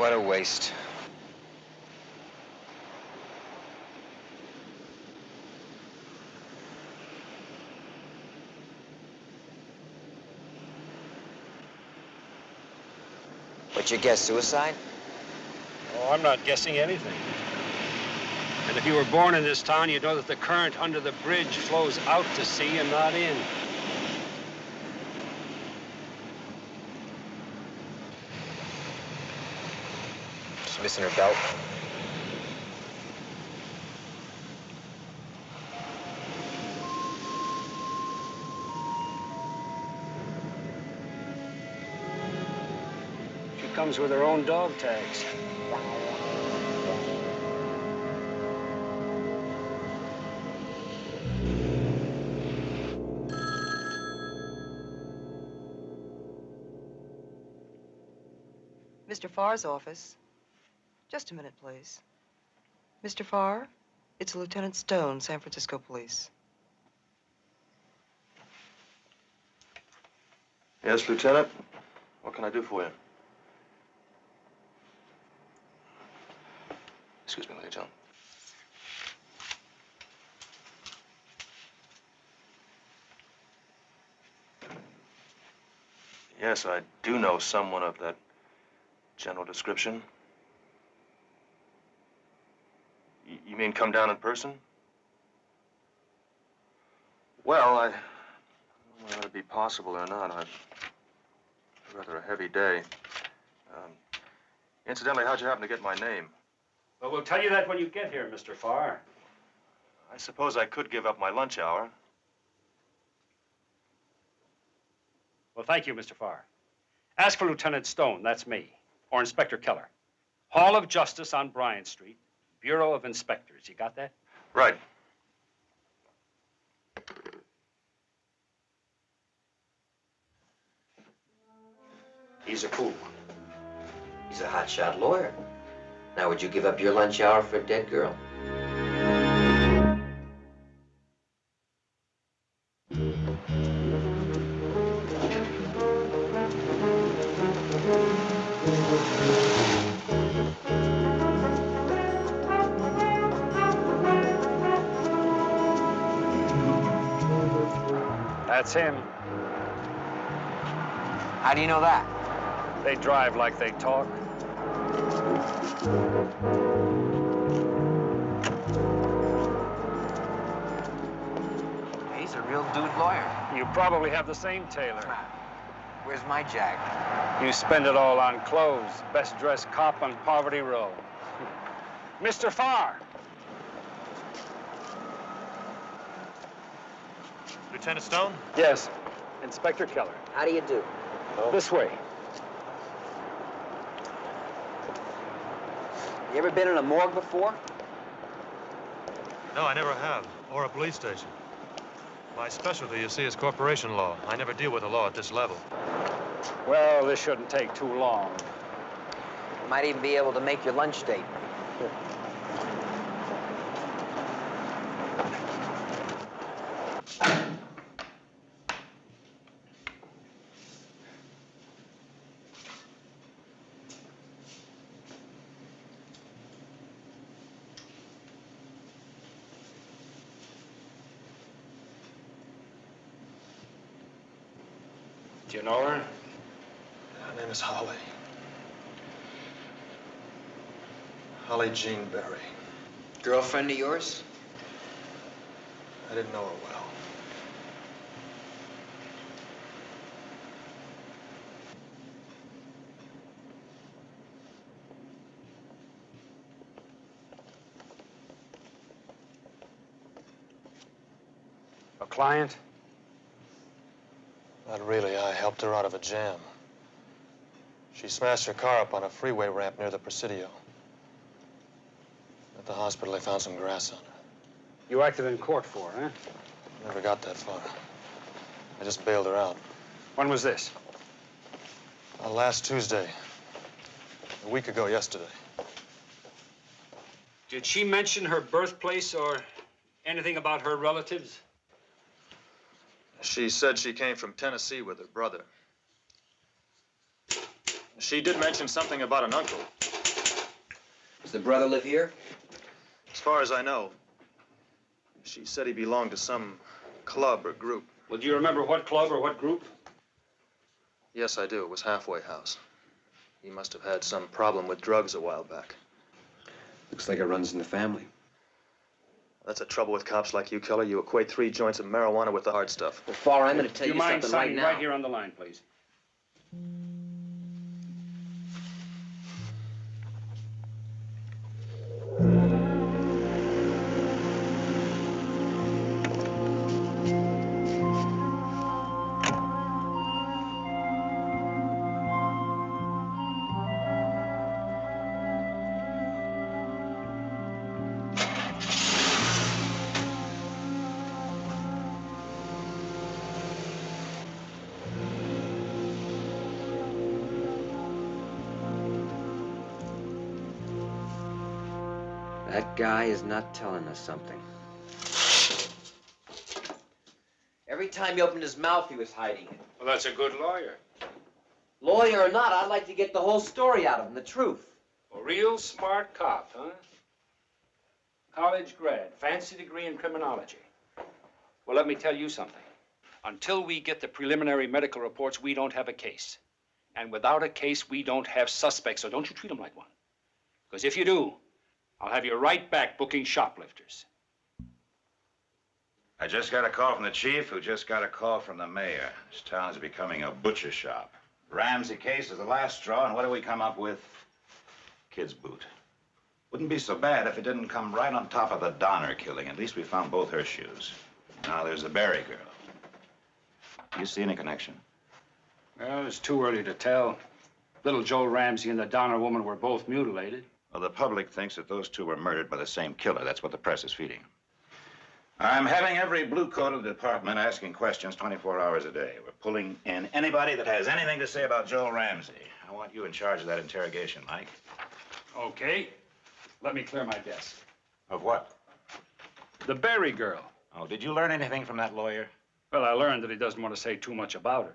What a waste. What's your guess, suicide? Oh, I'm not guessing anything. And if you were born in this town, you'd know that the current under the bridge flows out to sea and not in. She's missing her belt. She comes with her own dog tags. Mr. Farr's office. Just a minute, please. Mr. Farr, it's Lieutenant Stone, San Francisco Police. Yes, Lieutenant. What can I do for you? Excuse me, will you, John? Yes, I do know someone of that general description. You mean come down in person? Well, I don't know whether it'd be possible or not. I've rather a heavy day. Incidentally, how'd you happen to get my name? Well, we'll tell you that when you get here, Mr. Farr. I suppose I could give up my lunch hour. Well, thank you, Mr. Farr. Ask for Lieutenant Stone, that's me, or Inspector Keller. Hall of Justice on Bryant Street, Bureau of Inspectors. You got that? Right. He's a fool. He's a hotshot lawyer. Now, would you give up your lunch hour for a dead girl? That's him. How do you know that? They drive like they talk. He's a real dude lawyer. You probably have the same tailor. Where's my jag? You spend it all on clothes. Best dressed cop on Poverty Row. Mr. Farr. Lieutenant Stone? Yes, Inspector Keller. How do you do? This way. You ever been in a morgue before? No, I never have. Or a police station. My specialty, you see, is corporation law. I never deal with the law at this level. Well, this shouldn't take too long. You might even be able to make your lunch date. Do you know her? Her name is Holly. Holly Jean Berry. Girlfriend of yours? I didn't know her well. A client? Not really. I helped her out of a jam. She smashed her car up on a freeway ramp near the Presidio. At the hospital, they found some grass on her. You acted in court for her, huh? Never got that far. I just bailed her out. When was this? Last Tuesday. A week ago yesterday. Did she mention her birthplace or anything about her relatives? She said she came from Tennessee with her brother. She did mention something about an uncle. Does the brother live here? As far as I know, she said he belonged to some club or group. Well, do you remember what club or what group? Yes, I do. It was Halfway House. He must have had some problem with drugs a while back. Looks like it runs in the family. That's the trouble with cops like you, Keller. You equate 3 joints of marijuana with the hard stuff. Well, Farr, I'm going to tell Do you you mind something right signing now. right here on the line, please? That guy is not telling us something. Every time he opened his mouth, he was hiding it. Well, that's a good lawyer. Lawyer or not, I'd like to get the whole story out of him, the truth. A real smart cop, huh? College grad, fancy degree in criminology. Well, let me tell you something. Until we get the preliminary medical reports, we don't have a case. And without a case, we don't have suspects, so don't you treat them like one. Because if you do, I'll have you right back booking shoplifters. I just got a call from the chief, who just got a call from the mayor. This town is becoming a butcher shop. Ramsey case is the last straw, and what do we come up with? Kid's boot. Wouldn't be so bad if it didn't come right on top of the Donner killing. At least we found both her shoes. Now there's the Berry girl. You see any connection? Well, it's too early to tell. Little Joe Ramsey and the Donner woman were both mutilated. Well, the public thinks that those two were murdered by the same killer. That's what the press is feeding them. I'm having every blue coat of the department asking questions 24 hours a day. We're pulling in anybody that has anything to say about Joe Ramsey. I want you in charge of that interrogation, Mike. Okay. Let me clear my desk. Of what? The Berry girl. Oh, did you learn anything from that lawyer? Well, I learned that he doesn't want to say too much about her.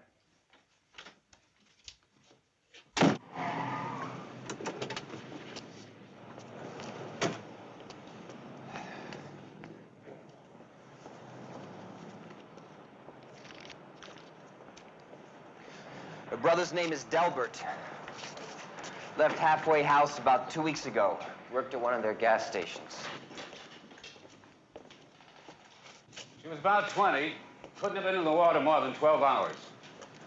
Her brother's name is Delbert. Left Halfway House about 2 weeks ago. Worked at one of their gas stations. She was about 20. Couldn't have been in the water more than 12 hours.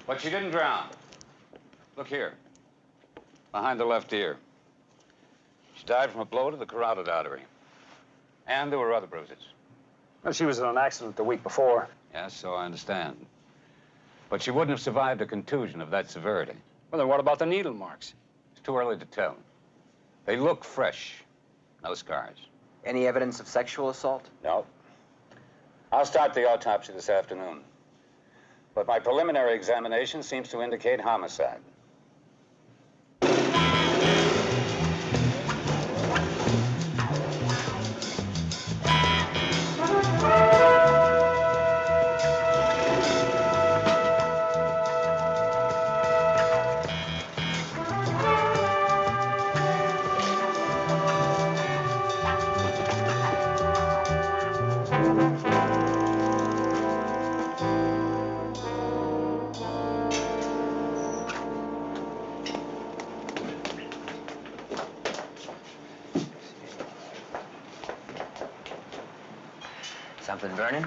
But she didn't drown. Look here. Behind the left ear. She died from a blow to the carotid artery. And there were other bruises. Well, she was in an accident the week before. Yes, so I understand. But she wouldn't have survived a contusion of that severity. Well, then what about the needle marks? It's too early to tell. They look fresh. No scars. Any evidence of sexual assault? No. I'll start the autopsy this afternoon. But my preliminary examination seems to indicate homicide. Something burning?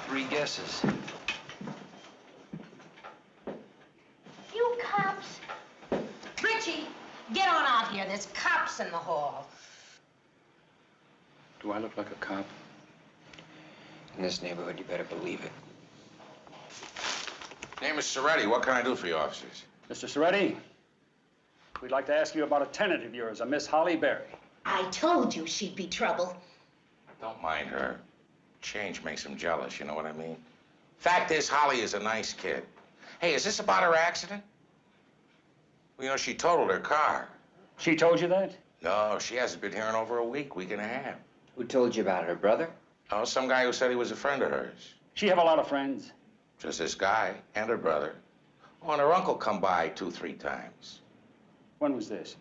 3 guesses. You cops! Richie, get on out here. There's cops in the hall. Do I look like a cop? In this neighborhood, you better believe it. Name is Soretti. What can I do for you, officers? Mr. Soretti, we'd like to ask you about a tenant of yours, a Miss Holly Berry. I told you she'd be trouble. Don't mind her. Change makes him jealous, you know what I mean? Fact is, Holly is a nice kid. Hey, is this about her accident? Well, you know, she totaled her car. She told you that? No, she hasn't been here in over a week and a half. Who told you about it, her brother? Oh, some guy who said he was a friend of hers. She have a lot of friends. Just this guy and her brother. Oh, and her uncle come by 2, 3 times. When was this?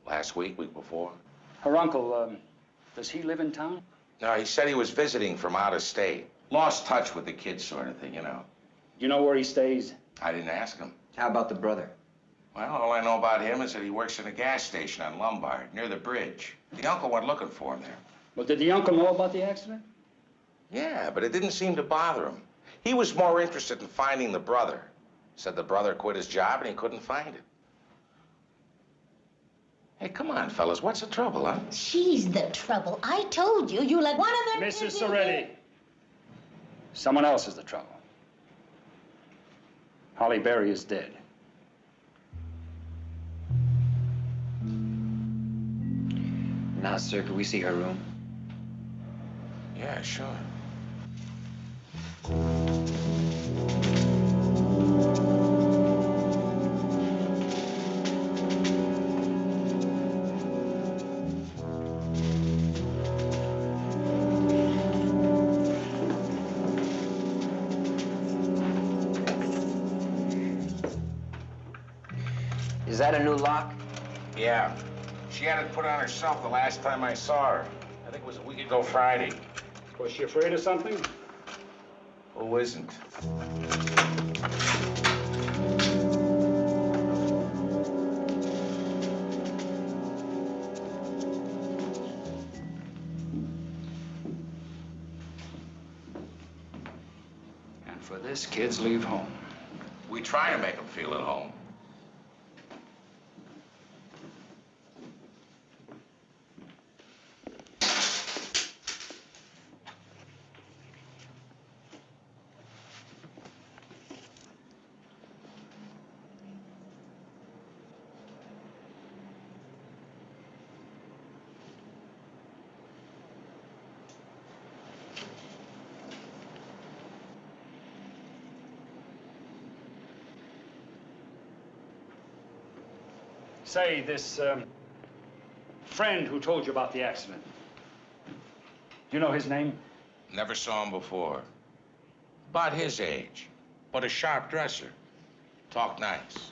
Last week, week before. Her uncle, does he live in town? No, he said he was visiting from out of state. Lost touch with the kids, sort of thing, you know. Do you know where he stays? I didn't ask him. How about the brother? Well, all I know about him is that he works in a gas station on Lombard, near the bridge. The uncle went looking for him there. Well, did the uncle know about the accident? Yeah, but it didn't seem to bother him. He was more interested in finding the brother. Said the brother quit his job and he couldn't find it. Hey, come on, fellas. What's the trouble, huh? She's the trouble. I told you, you like one of them. Mrs. Soretti. Someone else is the trouble. Holly Berry is dead. Now, sir, could we see her room? Yeah, sure. Is that a new lock? Yeah. She had it put on herself the last time I saw her. I think it was a week ago Friday. Was she afraid of something? Who isn't? And for this, kids leave home. We try to make them feel at home. Say, this friend who told you about the accident. Do you know his name? Never saw him before. About his age, but a sharp dresser. Talk nice.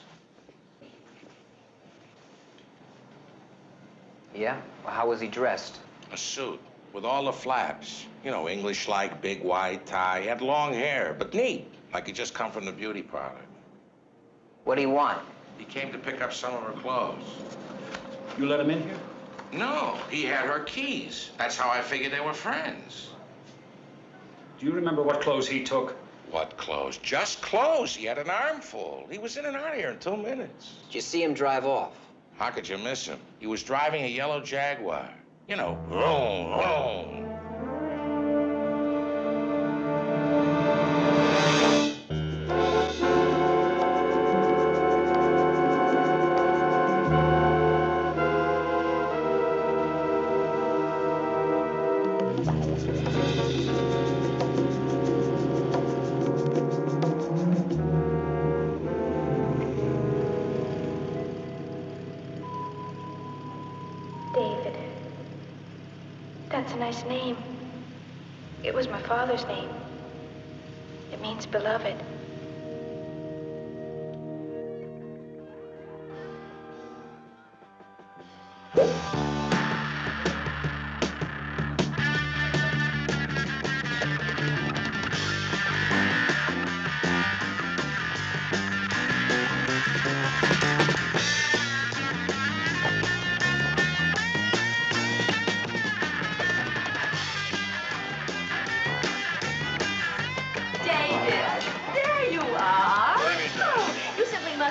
Yeah? Well, how was he dressed? A suit with all the flaps. You know, English-like, big white tie. He had long hair, but neat, like he just come from the beauty parlor. What do you want? He came to pick up some of her clothes. You let him in here? No, he had her keys. That's how I figured they were friends. Do you remember what clothes he took? What clothes? Just clothes. He had an armful. He was in and out of here in 2 minutes. Did you see him drive off? How could you miss him? He was driving a yellow Jaguar. You know, vroom, vroom. David. That's a nice name. It was my father's name. It means beloved.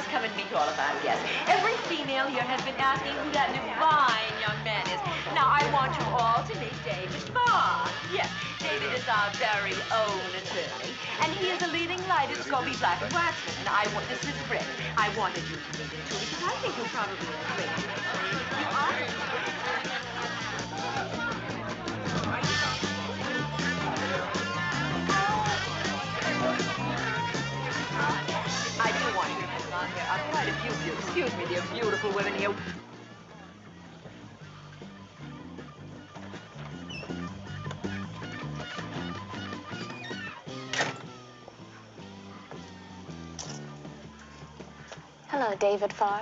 Come and meet all of our guests. Every female here has been asking who that divine young man is. Now, I want you all to meet David Farr. Yes, David is our very own attorney, and he is a leading light at Scobie Black & Waxman. And this is Rick. I wanted you to meet him, too, because I think you'll probably enjoy him. You are? I do want you to come along here. Quite a few of you. Excuse me, dear beautiful women here. Hello, David Farr.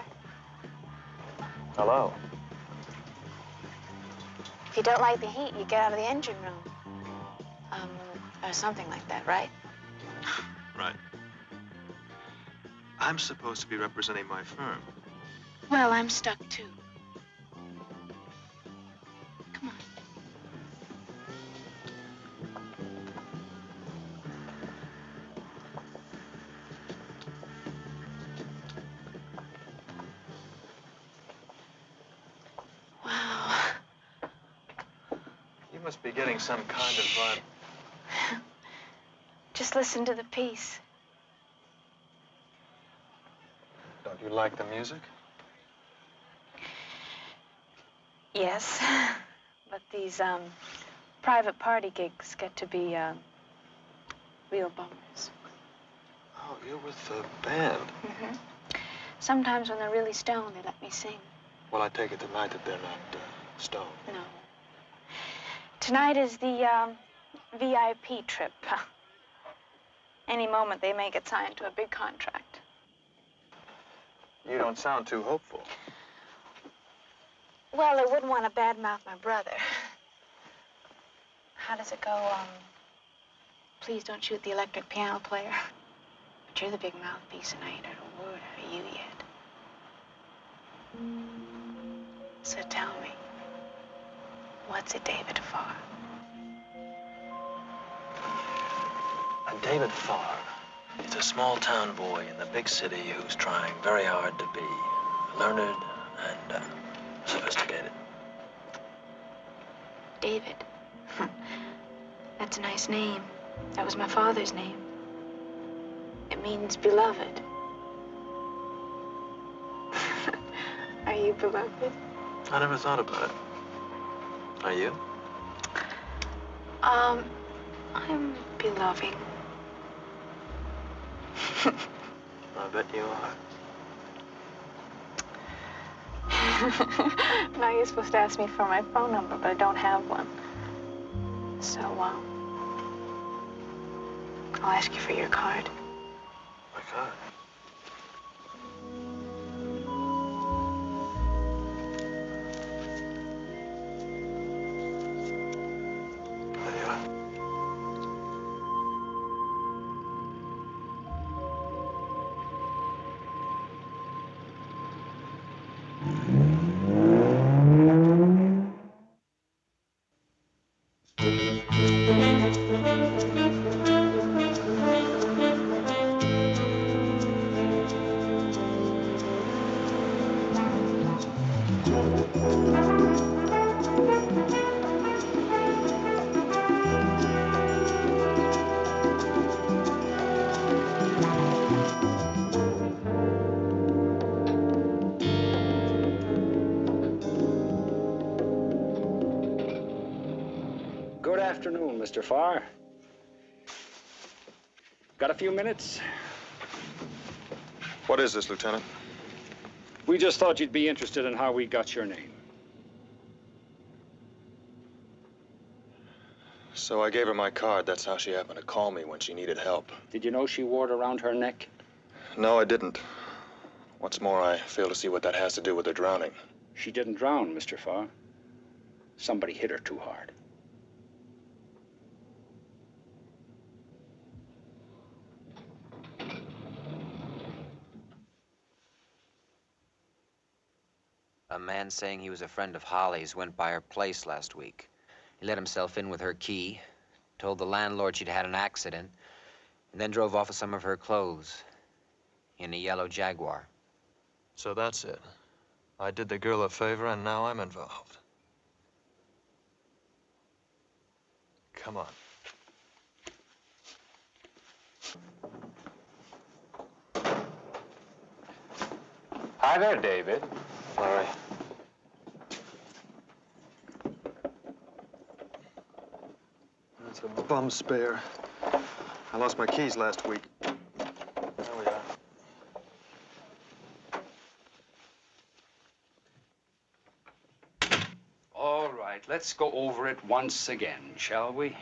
Hello. If you don't like the heat, you get out of the engine room. Or something like that, right? Right. I'm supposed to be representing my firm. Well, I'm stuck too. Come on. Wow. You must be getting some kind of, Just listen to the piece. Don't you like the music? Yes, but these, private party gigs get to be, real bummers. Oh, you're with the band. Mm-hmm. Sometimes when they're really stoned, they let me sing. Well, I take it tonight that they're not stoned. No. Tonight is the, VIP trip. Any moment they may get signed to a big contract. You don't sound too hopeful. Well, I wouldn't want to badmouth my brother. How does it go, please don't shoot the electric piano player. But you're the big mouthpiece, and I ain't heard a word out of you yet. So tell me, what's a David Farr? And David Farr is a small-town boy in the big city who's trying very hard to be learned and sophisticated. David. That's a nice name. That was my father's name. It means beloved. Are you beloved? I never thought about it. Are you? I'm beloving. I bet you are. Now you're supposed to ask me for my phone number, but I don't have one. So, I'll ask you for your card. My card? There you are. Good afternoon, Mr. Farr. Got a few minutes? What is this, Lieutenant? We just thought you'd be interested in how we got your name. So I gave her my card. That's how she happened to call me when she needed help. Did you know she wore it around her neck? No, I didn't. What's more, I fail to see what that has to do with her drowning. She didn't drown, Mr. Farr. Somebody hit her too hard. A man saying he was a friend of Holly's went by her place last week. He let himself in with her key, told the landlord she'd had an accident, and then drove off with some of her clothes in a yellow Jaguar. So that's it. I did the girl a favor, and now I'm involved. Come on. Hi there, David. Larry. That's a bum spare. I lost my keys last week. There we are. All right, let's go over it once again, shall we?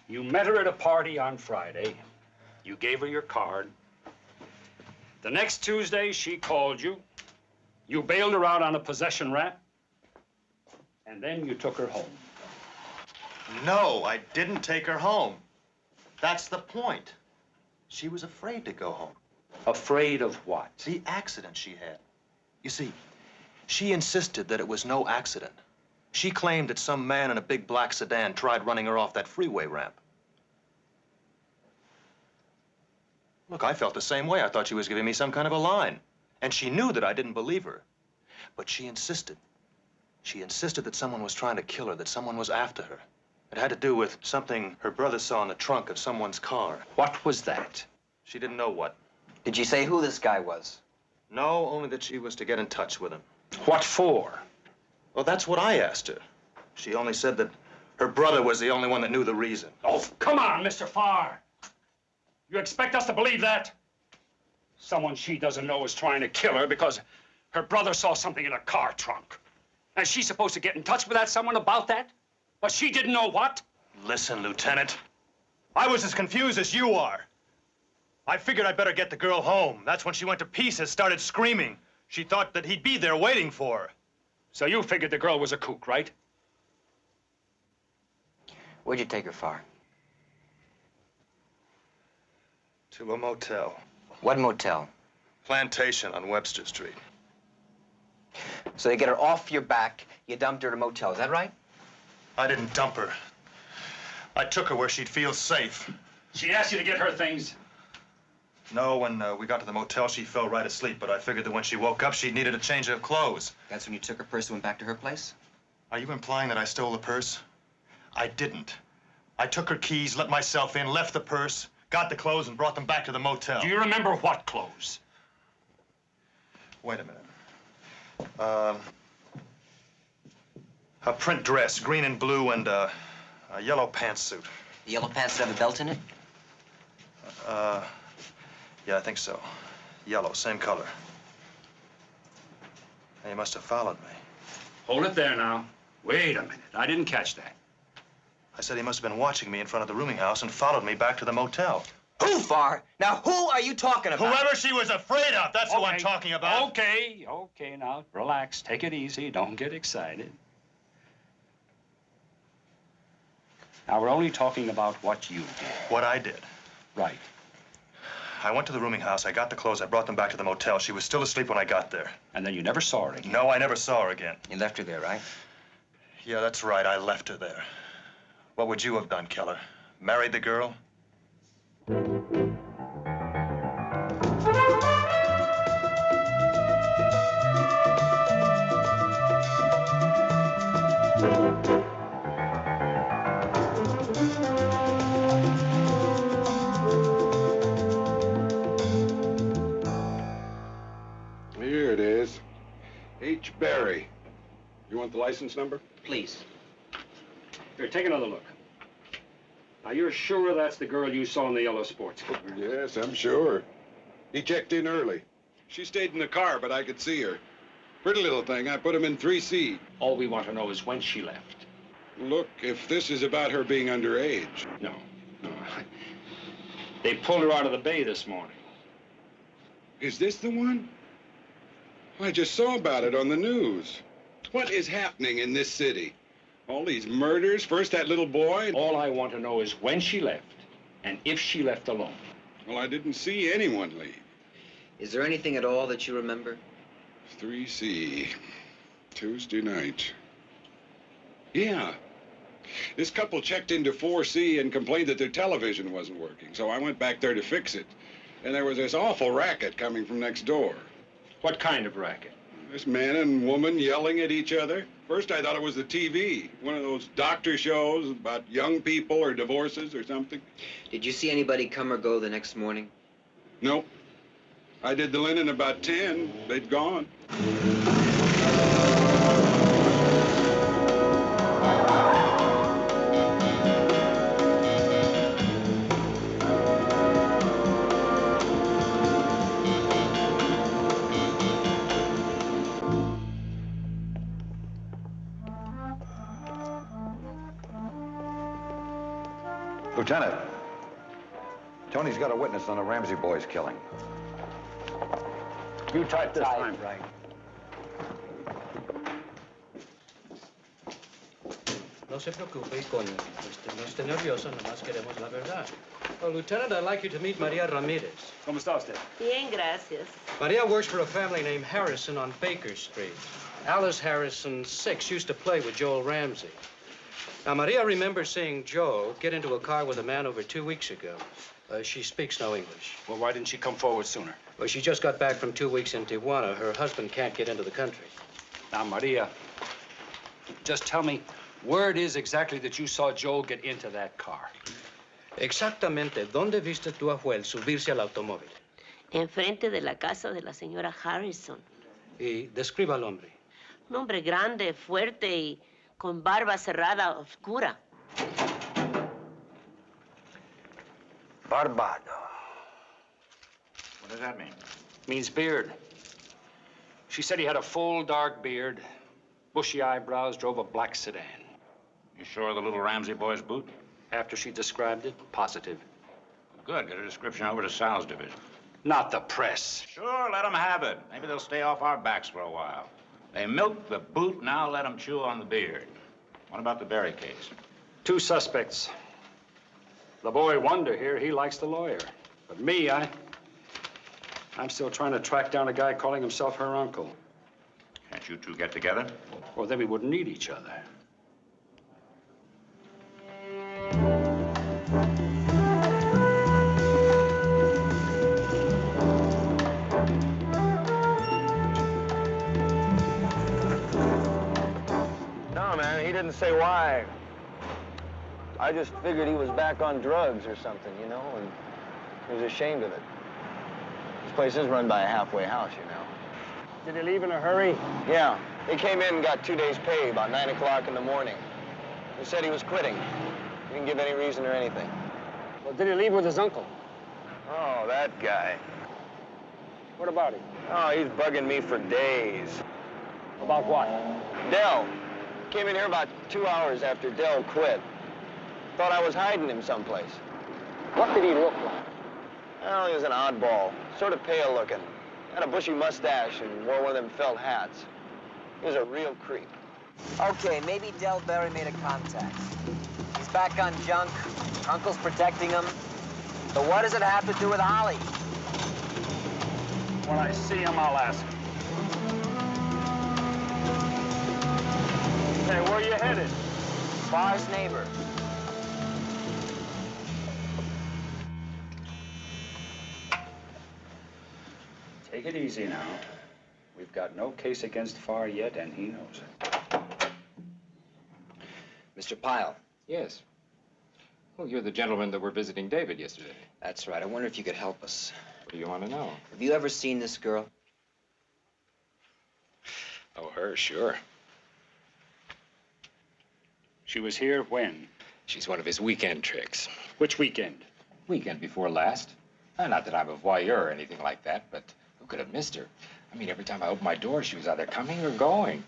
You met her at a party on Friday. You gave her your card. The next Tuesday, she called you. You bailed her out on a possession rap, and then you took her home. No, I didn't take her home. That's the point. She was afraid to go home. Afraid of what? The accident she had. You see, she insisted that it was no accident. She claimed that some man in a big black sedan tried running her off that freeway ramp. Look, I felt the same way. I thought she was giving me some kind of a line. And she knew that I didn't believe her. But she insisted. She insisted that someone was trying to kill her, that someone was after her. It had to do with something her brother saw in the trunk of someone's car. What was that? She didn't know what. Did you say who this guy was? No, only that she was to get in touch with him. What for? Well, that's what I asked her. She only said that her brother was the only one that knew the reason. Oh, come on, Mr. Farr. You expect us to believe that? Someone she doesn't know is trying to kill her because her brother saw something in a car trunk. And she's supposed to get in touch with that someone about that? But she didn't know what? Listen, Lieutenant. I was as confused as you are. I figured I'd better get the girl home. That's when she went to pieces, started screaming. She thought that he'd be there waiting for her. So you figured the girl was a kook, right? Where'd you take her, Farr? To a motel. What motel? Plantation on Webster Street. So you get her off your back, you dumped her at a motel, is that right? I didn't dump her. I took her where she'd feel safe. She asked you to get her things? No, when we got to the motel, she fell right asleep, but I figured that when she woke up, she needed a change of clothes. That's when you took her purse and went back to her place? Are you implying that I stole the purse? I didn't. I took her keys, let myself in, left the purse, got the clothes, and brought them back to the motel. Do you remember what clothes? Wait a minute. A print dress, green and blue, and a yellow pantsuit. The yellow pants that have a belt in it? Yeah, I think so. Yellow, same color. He must have followed me. Hold it there now. Wait a minute. I didn't catch that. I said he must have been watching me in front of the rooming house and followed me back to the motel. Who, Farr? Now, who are you talking about? Whoever she was afraid of, that's who I'm talking about. Okay, now, relax. Take it easy. Don't get excited. Now, we're only talking about what you did. What I did. Right. I went to the rooming house, I got the clothes, I brought them back to the motel. She was still asleep when I got there. And then you never saw her again? No, I never saw her again. You left her there, right? Yeah, that's right, I left her there. What would you have done, Keller? Married the girl? Here it is. H. Berry. You want the license number? Please. Here, take another look. Now, you're sure that's the girl you saw in the yellow sports car? Yes, I'm sure. He checked in early. She stayed in the car, but I could see her. Pretty little thing. I put him in 3C. All we want to know is when she left. Look, if this is about her being underage. No. They pulled her out of the bay this morning. Is this the one? I just saw about it on the news. What is happening in this city? All these murders, first that little boy. All I want to know is when she left, and if she left alone. Well, I didn't see anyone leave. Is there anything at all that you remember? 3C, Tuesday night. Yeah. This couple checked into 4C and complained that their television wasn't working, so I went back there to fix it. And there was this awful racket coming from next door. What kind of racket? This man and woman yelling at each other. First, I thought it was the TV, one of those doctor shows about young people or divorces or something. Did you see anybody come or go the next morning? Nope. I did the linen about 10. They'd gone. Lieutenant, Tony's got a witness on the Ramsey boys' killing. You typed this time. Right. No se preocupe, coño. No esté nervioso, nomás queremos la verdad. Oh, Lieutenant, I'd like you to meet Maria Ramirez. ¿Cómo está usted? Bien, gracias. Maria works for a family named Harrison on Baker Street. Alice Harrison, 6, used to play with Joel Ramsey. Now, Maria remembers seeing Joe get into a car with a man over 2 weeks ago. She speaks no English. Well, why didn't she come forward sooner? Well, she just got back from 2 weeks in Tijuana. Her husband can't get into the country. Now, Maria, just tell me where it is exactly that you saw Joel get into that car. Exactamente, ¿dónde viste tú a Joel subirse al automóvil? Enfrente de la casa de la señora Harrison. Y describa al hombre. Un hombre grande, fuerte y con barba cerrada, oscura. Barbado. What does that mean? Means beard. She said he had a full, dark beard, bushy eyebrows, drove a black sedan. You sure the little Ramsey boy's boot? After she described it, positive. Good. Get a description over to Sal's division. Not the press. Sure, let them have it. Maybe they'll stay off our backs for a while. They milked the boot, now let them chew on the beard. What about the Berry case? 2 suspects. The boy Wonder here, he likes the lawyer. But me, I'm still trying to track down a guy calling himself her uncle. Can't you two get together? Well, then we wouldn't need each other. No, man, he didn't say why. I just figured he was back on drugs or something, you know, and he was ashamed of it. This place is run by a halfway house, you know. Did he leave in a hurry? Yeah. He came in and got 2 days' pay about 9 o'clock in the morning. He said he was quitting. He didn't give any reason or anything. Well, did he leave with his uncle? Oh, that guy. What about him? Oh, he's bugging me for days. About what? Dell. Came in here about 2 hours after Dell quit. Thought I was hiding him someplace. What did he look like? Well, he was an oddball. Sort of pale looking. Had a bushy mustache and wore one of them felt hats. He was a real creep. Okay, maybe Del Berry made a contact. He's back on junk. Uncle's protecting him. But what does it have to do with Holly? When I see him, I'll ask him. Hey, where you headed? Far's neighbor. Take it easy now. We've got no case against Farr yet, and he knows it. Mr. Pyle. Yes. Well, you're the gentleman that were visiting David yesterday. That's right. I wonder if you could help us. What do you want to know? Have you ever seen this girl? Oh, her, sure. She was here when? She's one of his weekend tricks. Which weekend? Weekend before last. Not that I'm a voyeur or anything like that, but who could have missed her? I mean, every time I opened my door, she was either coming or going.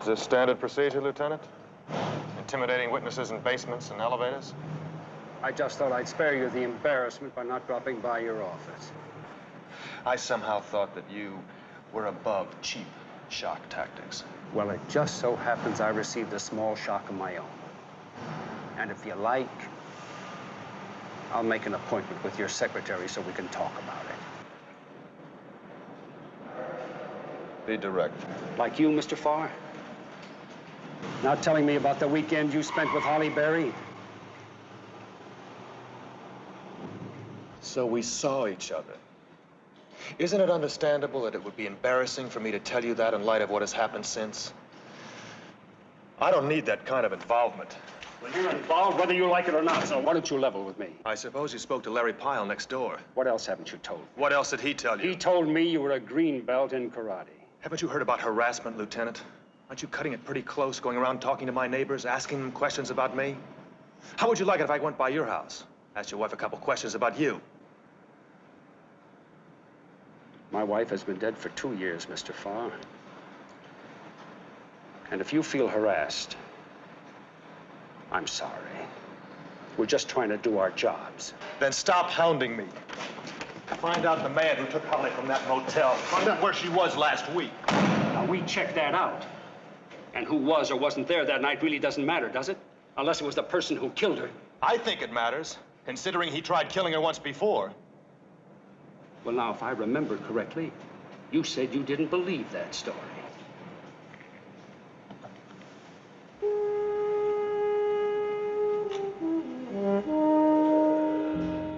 Is this standard procedure, Lieutenant? Intimidating witnesses in basements and elevators? I just thought I'd spare you the embarrassment by not dropping by your office. I somehow thought that you were above cheap shock tactics. Well, it just so happens I received a small shock of my own. And if you like, I'll make an appointment with your secretary so we can talk about it. Be direct. Like you, Mr. Farr? Not telling me about the weekend you spent with Holly Berry? So we saw each other. Isn't it understandable that it would be embarrassing for me to tell you that in light of what has happened since? I don't need that kind of involvement. Well, you're involved whether you like it or not, so why don't you level with me? I suppose you spoke to Larry Pyle next door. What else haven't you told me? What else did he tell you? He told me you were a green belt in karate. Haven't you heard about harassment, Lieutenant? Aren't you cutting it pretty close, going around talking to my neighbors, asking them questions about me? How would you like it if I went by your house, asked your wife a couple questions about you? My wife has been dead for 2 years, Mr. Farr. And if you feel harassed, I'm sorry. We're just trying to do our jobs. Then stop hounding me. Find out the man who took Holly from that motel. Find out where she was last week. Now, we checked that out. And who was or wasn't there that night really doesn't matter, does it? Unless it was the person who killed her. I think it matters, considering he tried killing her once before. Well, now, if I remember correctly, you said you didn't believe that story.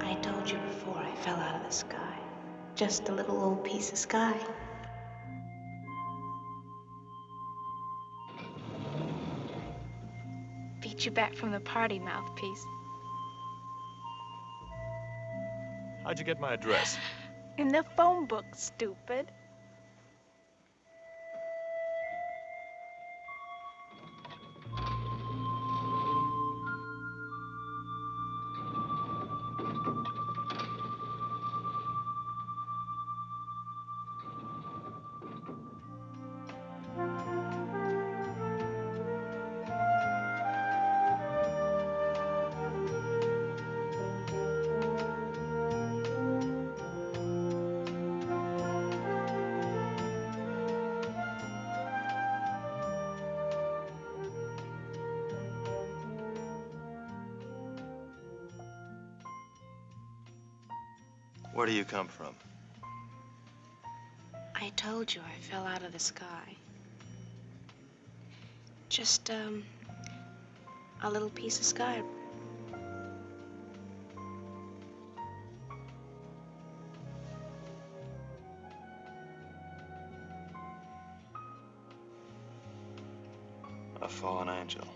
I told you before I fell out of the sky. Just a little old piece of sky. Beat you back from the party, mouthpiece. How'd you get my address? In the phone book, stupid. Where do you come from? I told you I fell out of the sky. Just, a little piece of sky. A fallen angel.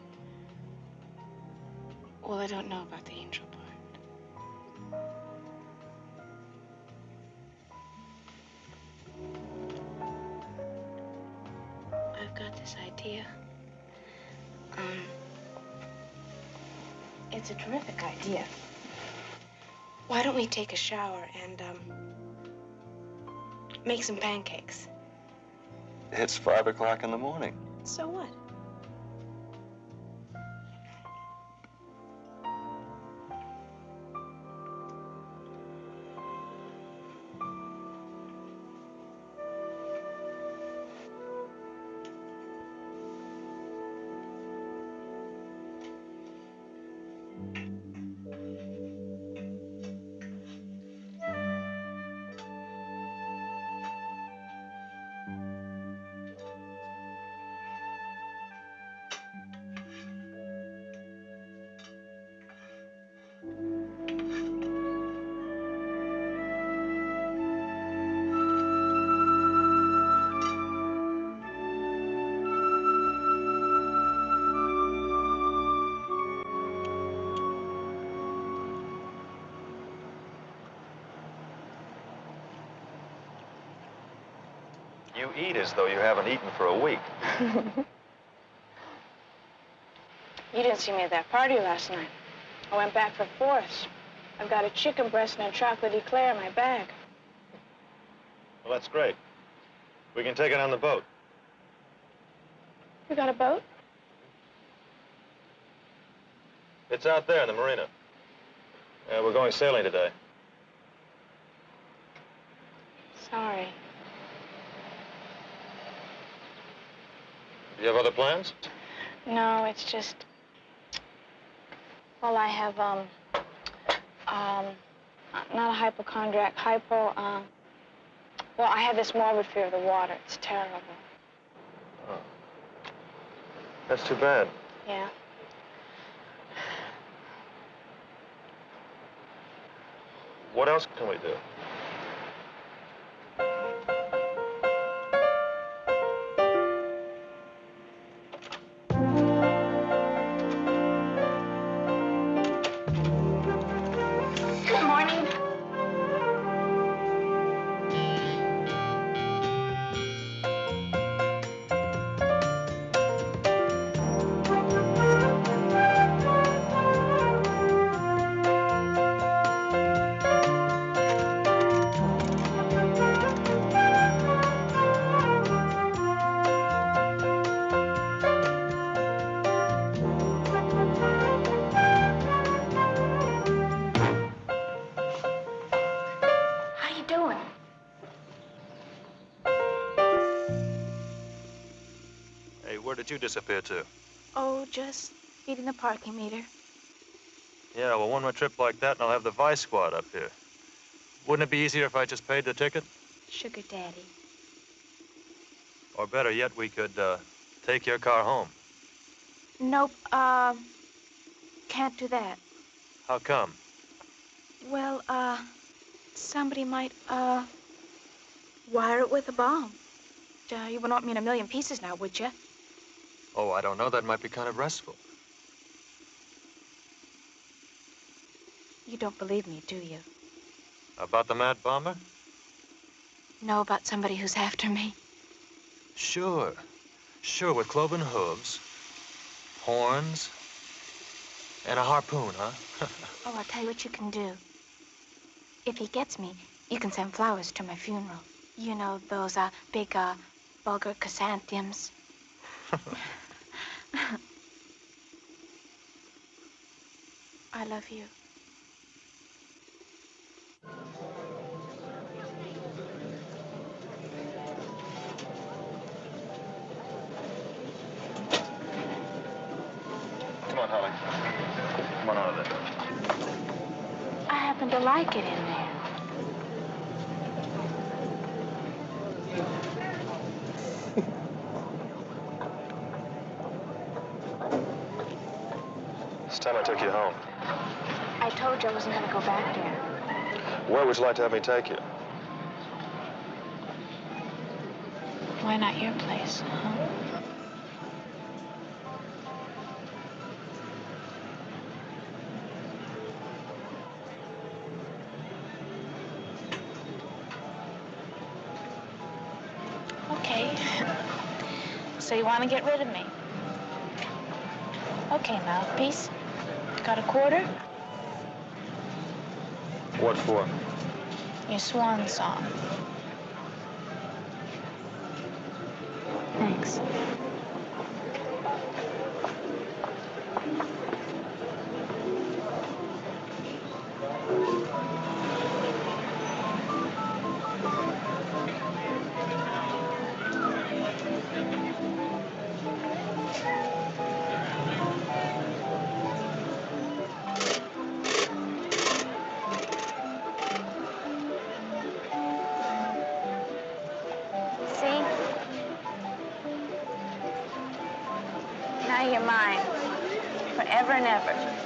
Well, I don't know about the angel part. I've got this idea. It's a terrific idea. Why don't we take a shower and, make some pancakes? It's 5 o'clock in the morning. So what? You eat as though you haven't eaten for a week. You didn't see me at that party last night. I went back for fourths. I've got a chicken breast and a chocolate eclair in my bag. Well, that's great. We can take it on the boat. You got a boat? It's out there in the marina. We're going sailing today. Sorry. Do you have other plans? No, it's just... Well, I have, not a hypochondriac, well, I have this morbid fear of the water. It's terrible. Oh. That's too bad. Yeah. What else can we do? you disappear to? Oh, just feeding the parking meter. Yeah, well, one more trip like that and I'll have the Vice Squad up here. Wouldn't it be easier if I just paid the ticket? Sugar daddy. Or better yet, we could, take your car home. Nope, can't do that. How come? Well, somebody might, wire it with a bomb. You wouldn't want me in a million pieces now, would you? Oh, I don't know. That might be kind of restful. You don't believe me, do you? About the Mad Bomber? Know about somebody who's after me? Sure. Sure, with cloven hooves, horns, and a harpoon, huh? Oh, I'll tell you what you can do. If he gets me, you can send flowers to my funeral. You know, those, big, vulgar chrysanthemums. I love you. Come on, Holly. Come on out of there. I happen to like it in there. It's time I took you home. I told you I wasn't gonna go back there. Where would you like to have me take you? Why not your place, huh? Okay. So you want to get rid of me? Okay, mouthpiece. Got a quarter? What for? Your swan song. Thanks. See? Now you're mine. Forever and ever.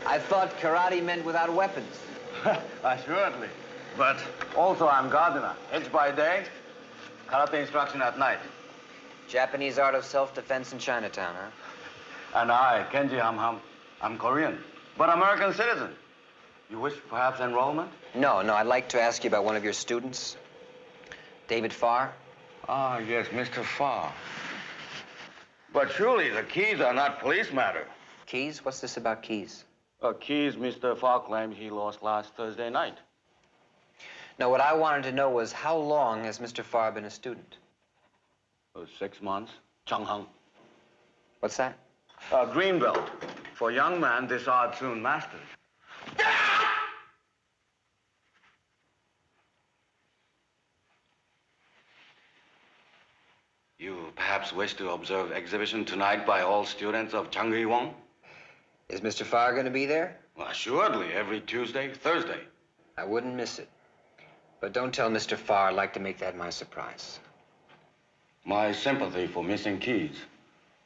I thought karate meant without weapons. Assuredly. But also I'm gardener. Edge by day, karate instruction at night. Japanese art of self-defense in Chinatown, huh? And I, Kenji Ham, I'm Korean, but American citizen. You wish perhaps enrollment? No, I'd like to ask you about one of your students, David Farr. Ah, yes, Mr. Farr. But surely the keys are not police matter. Keys? What's this about keys? Keys Mr. Farr claimed he lost last Thursday night. No, what I wanted to know was how long has Mr. Farr been a student? 6 months. Changheng. What's that? Greenbelt. For young man, this art soon mastered. You perhaps wish to observe exhibition tonight by all students of Changi Wong? Is Mr. Farr going to be there? Well, assuredly, every Tuesday, Thursday. I wouldn't miss it. But don't tell Mr. Farr I'd like to make that my surprise. My sympathy for missing keys.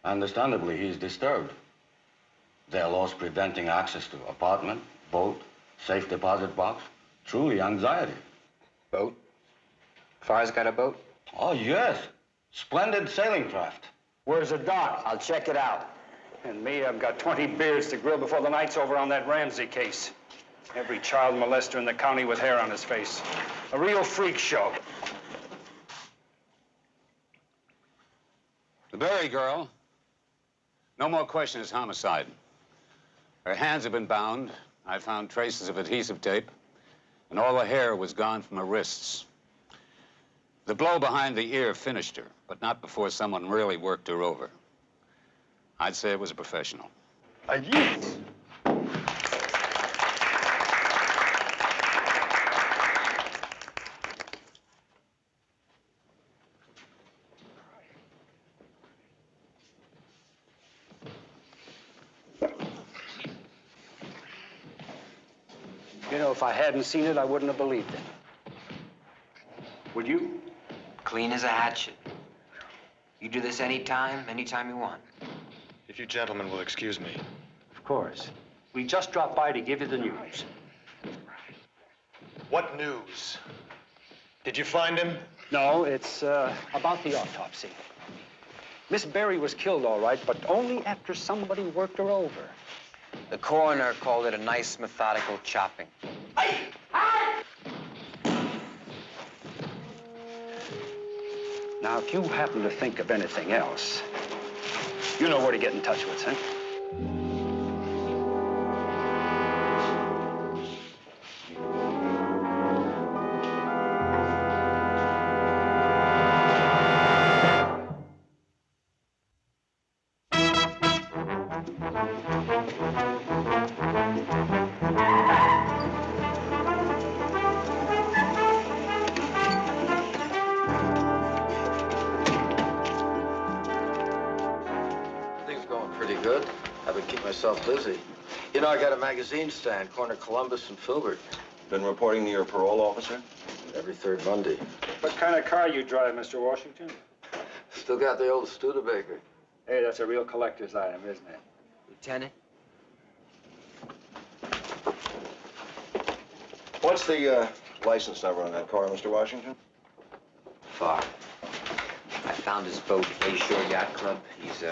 Understandably, he's disturbed. Their loss preventing access to apartment, boat, safe deposit box. Truly anxiety. Boat? Farr's got a boat? Oh, yes. Splendid sailing craft. Where's the dock? I'll check it out. And me, I've got 20 beers to grill before the night's over on that Ramsey case. Every child molester in the county with hair on his face. A real freak show. The Berry girl. No more question, it's homicide. Her hands have been bound. I found traces of adhesive tape. And all the hair was gone from her wrists. The blow behind the ear finished her, but not before someone really worked her over. I'd say it was a professional. Yes. You know, if I hadn't seen it, I wouldn't have believed it. Would you? Clean as a hatchet. You do this anytime you want. If you gentlemen will excuse me. Of course. We just dropped by to give you the news. What news? Did you find him? No, it's about the autopsy. Miss Berry was killed, all right, but only after somebody worked her over. The coroner called it a nice methodical chopping. Now, if you happen to think of anything else, you know where to get in touch with, huh? Busy. You know, I got a magazine stand, corner Columbus and Filbert. Been reporting to your parole officer? Every third Monday. What kind of car you drive, Mr. Washington? Still got the old Studebaker. Hey, that's a real collector's item, isn't it? Lieutenant? What's the license number on that car, Mr. Washington? Farr. I found his boat, Bayshore Yacht Club. He's,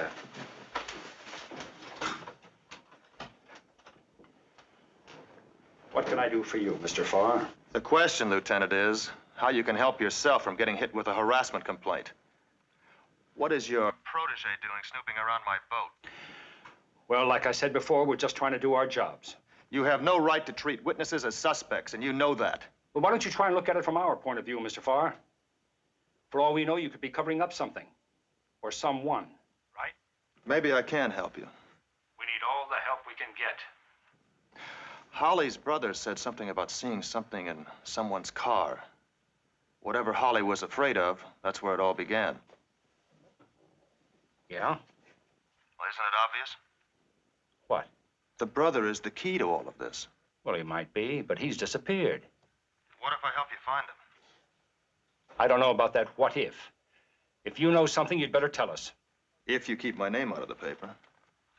What can I do for you, Mr. Farr? The question, Lieutenant, is how you can help yourself from getting hit with a harassment complaint. What is your protege doing snooping around my boat? Well, like I said before, we're just trying to do our jobs. You have no right to treat witnesses as suspects, and you know that. Well, why don't you try and look at it from our point of view, Mr. Farr? For all we know, you could be covering up something. Or someone, right? Maybe I can help you. We need all the help we can get. Holly's brother said something about seeing something in someone's car. Whatever Holly was afraid of, that's where it all began. Yeah? Well, isn't it obvious? What? The brother is the key to all of this. Well, he might be, but he's disappeared. What if I help you find him? I don't know about that what if. If you know something, you'd better tell us. If you keep my name out of the paper.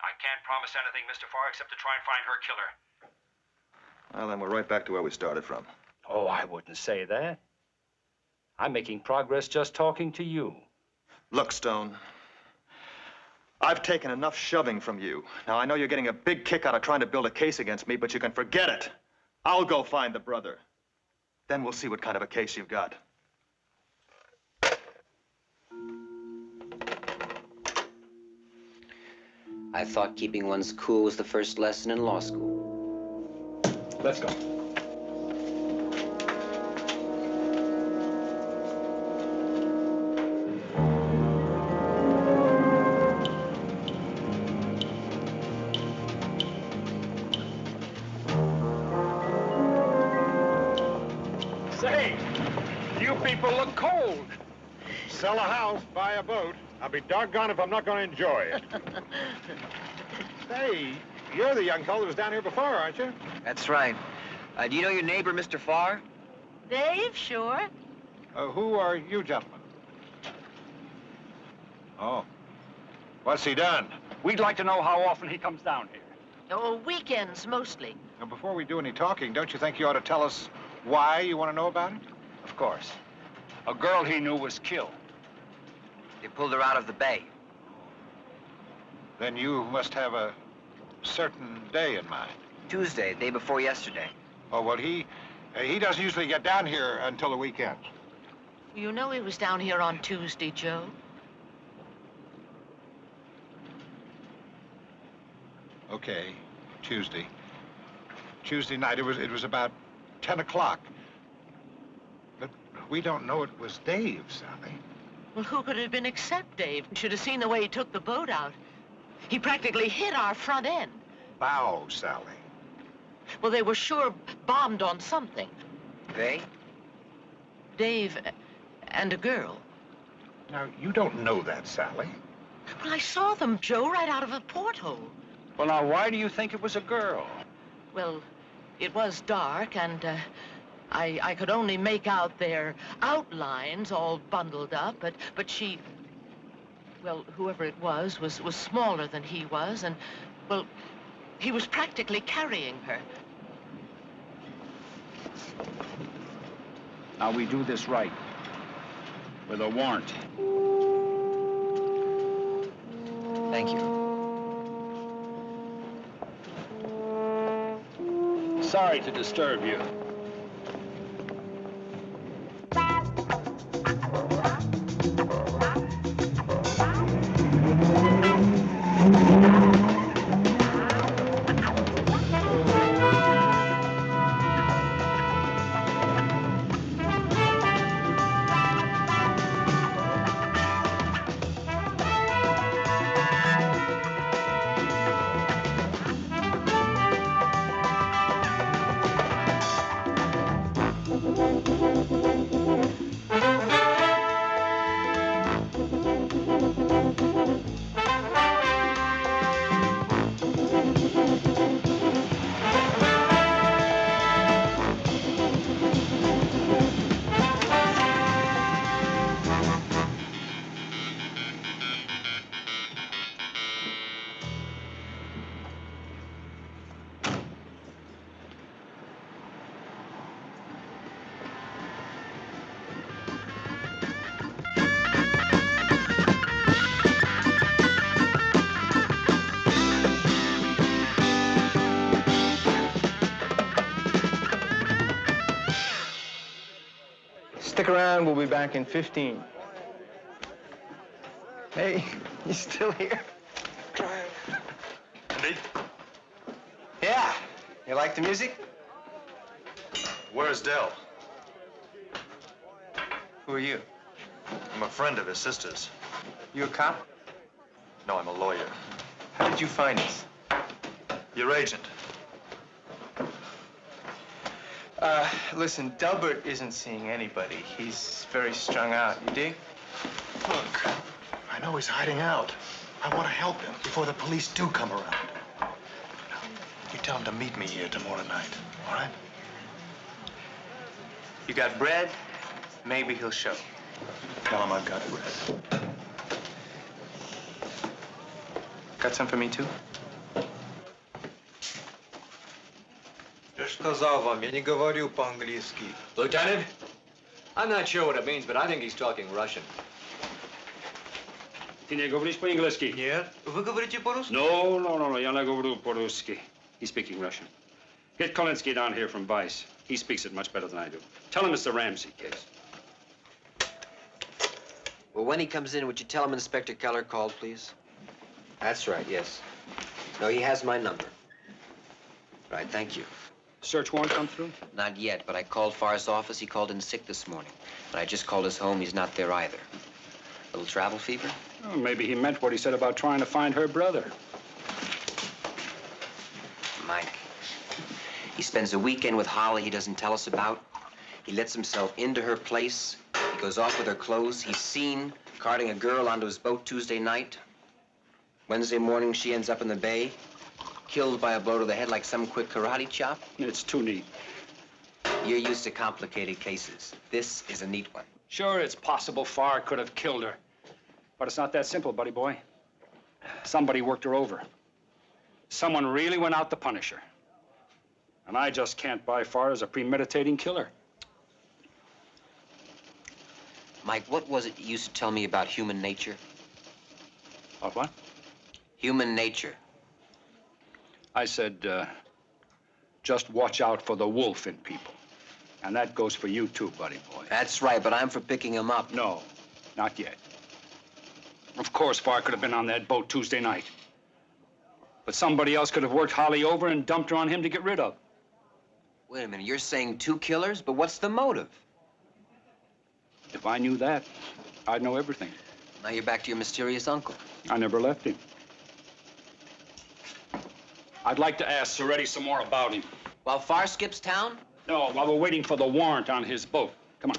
I can't promise anything, Mr. Farr, except to try and find her killer. Well, then we're right back to where we started from. Oh, I wouldn't say that. I'm making progress just talking to you. Look, Stone, I've taken enough shoving from you. Now, I know you're getting a big kick out of trying to build a case against me, but you can forget it. I'll go find the brother. Then we'll see what kind of a case you've got. I thought keeping one's cool was the first lesson in law school. Let's go. people look cold. Sell a house, buy a boat. I'll be doggone if I'm not going to enjoy it. Say, you're the young fellow that was down here before, aren't you? That's right. Do you know your neighbor, Mr. Farr? Dave, sure. Who are you gentlemen? Oh. What's he done? We'd like to know how often he comes down here. Oh, weekends, mostly. Now, before we do any talking, don't you think you ought to tell us why you want to know about it? Of course. A girl he knew was killed. They pulled her out of the bay. Then you must have a certain day in mind. Tuesday, day before yesterday. Oh, well, he doesn't usually get down here until the weekend. You know he was down here on Tuesday, Joe. Okay, Tuesday. Tuesday night, it was about 10 o'clock. But we don't know it was Dave, Sally. Well, who could it have been except Dave? You should have seen the way he took the boat out. He practically hit our front end. Bow, Sally. Well, they were sure bombed on something. They? Dave and a girl. Now, you don't know that, Sally. Well, I saw them, Joe, right out of a porthole. Well, now, why do you think it was a girl? Well, it was dark, and I could only make out their outlines all bundled up, but she, well, whoever it was smaller than he was, and, well, he was practically carrying her. Now, we do this right. With a warrant. Thank you. Sorry to disturb you. Stick around, we'll be back in 15. Hey, you still here? Andy? Yeah. You like the music? Where's Dell? Who are you? I'm a friend of his sister's. You a cop? No, I'm a lawyer. How did you find us? Your agent. Listen, Delbert isn't seeing anybody. He's very strung out, you dig? Look, I know he's hiding out. I want to help him before the police do come around. Now, you tell him to meet me here tomorrow night, all right? You got bread? Maybe he'll show. Tell him I've got bread. Got some for me, too? Я ж сказал вам, я не говорю по-английски. Lieutenant, I'm not sure what it means, but I think he's talking Russian. Ты не говоришь по-английски? Нет. Вы говорите по-русски? No, я не говорю по-русски. He's speaking Russian. Get Kolinsky down here from Vice. He speaks it much better than I do. Tell him it's the Ramsey case. Well, when he comes in, would you tell him Inspector Keller called, please? That's right, yes. No, he has my number. Right, thank you. Search warrant come through? Not yet, but I called Farr's office. He called in sick this morning. And I just called his home. He's not there either. Little travel fever? Oh, maybe he meant what he said about trying to find her brother. Mike. He spends a weekend with Holly he doesn't tell us about. He lets himself into her place, He goes off with her clothes. He's seen carting a girl onto his boat Tuesday night. Wednesday morning, she ends up in the bay, killed by a blow to the head like some quick karate chop. It's too neat. You're used to complicated cases. This is a neat one. Sure, it's possible Farr could have killed her. But it's not that simple, buddy boy. Somebody worked her over. Someone really went out to punish her. And I just can't buy Farr as a premeditating killer. Mike, what was it you used to tell me about human nature? What? Human nature. I said, just watch out for the wolf in people. And that goes for you too, buddy boy. That's right, but I'm for picking him up. No, not yet. Of course, Farr could have been on that boat Tuesday night. But somebody else could have worked Holly over and dumped her on him to get rid of. Wait a minute, you're saying 2 killers? But what's the motive? If I knew that, I'd know everything. Now you're back to your mysterious uncle. I never left him. I'd like to ask Soretti some more about him. While Farr skips town? No, while we're waiting for the warrant on his boat. Come on.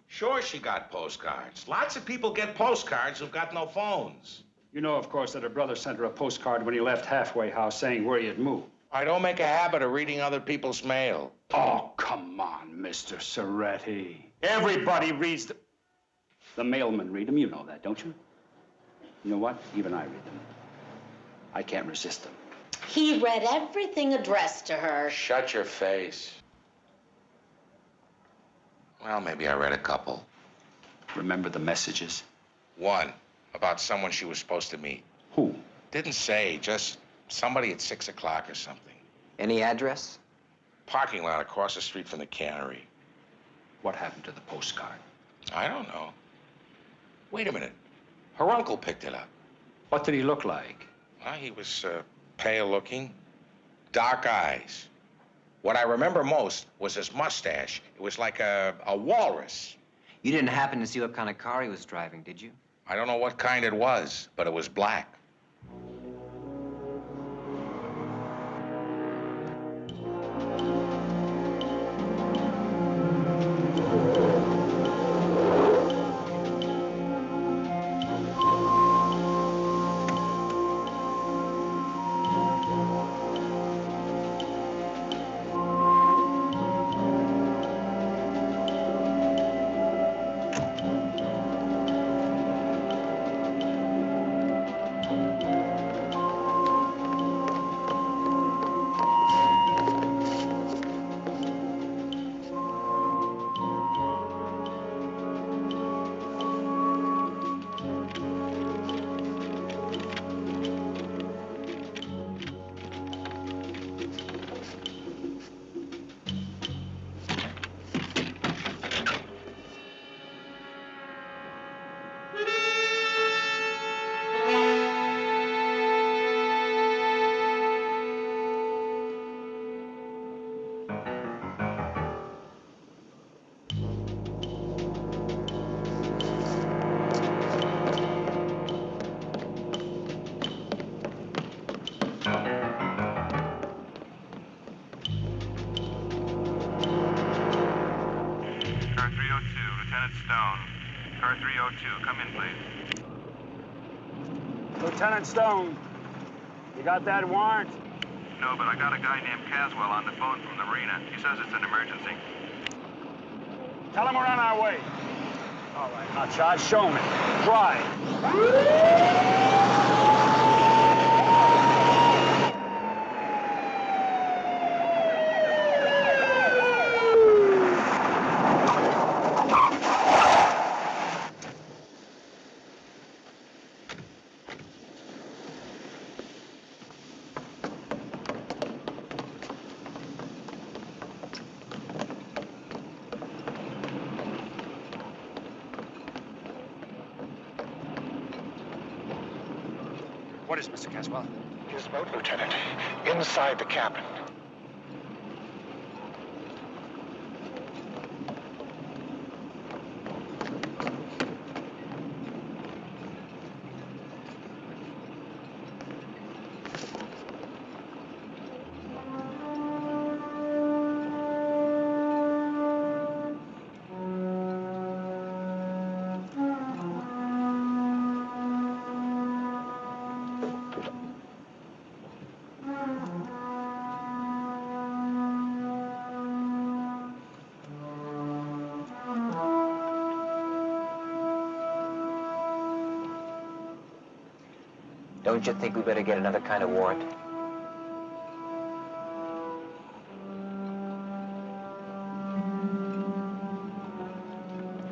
Sure, she got postcards. Lots of people get postcards who've got no phones. You know, of course, that her brother sent her a postcard when he left Halfway House saying where he had moved. I don't make a habit of reading other people's mail. Oh, come on, Mr. Soretti. Everybody reads the mailmen read them. You know that, don't you? You know what? Even I read them. I can't resist them. He read everything addressed to her. Shut your face. Well, maybe I read a couple. Remember the messages? One, about someone she was supposed to meet. Who? Didn't say, just somebody at 6 o'clock or something. Any address? Parking lot across the street from the cannery. What happened to the postcard? I don't know. Wait a minute. Her uncle picked it up. What did he look like? Well, he was pale looking, dark eyes. What I remember most was his mustache. It was like a walrus. You didn't happen to see what kind of car he was driving, did you? I don't know what kind it was, but it was black. Car 302, come in, please. Lieutenant Stone, you got that warrant? No, but I got a guy named Caswell on the phone from the marina. He says it's an emergency. Tell him we're on our way. All right, hotshot, show me. Drive. What is Mr. Caswell? His boat, Lieutenant. Inside the cabin. Don't you think we better get another kind of warrant?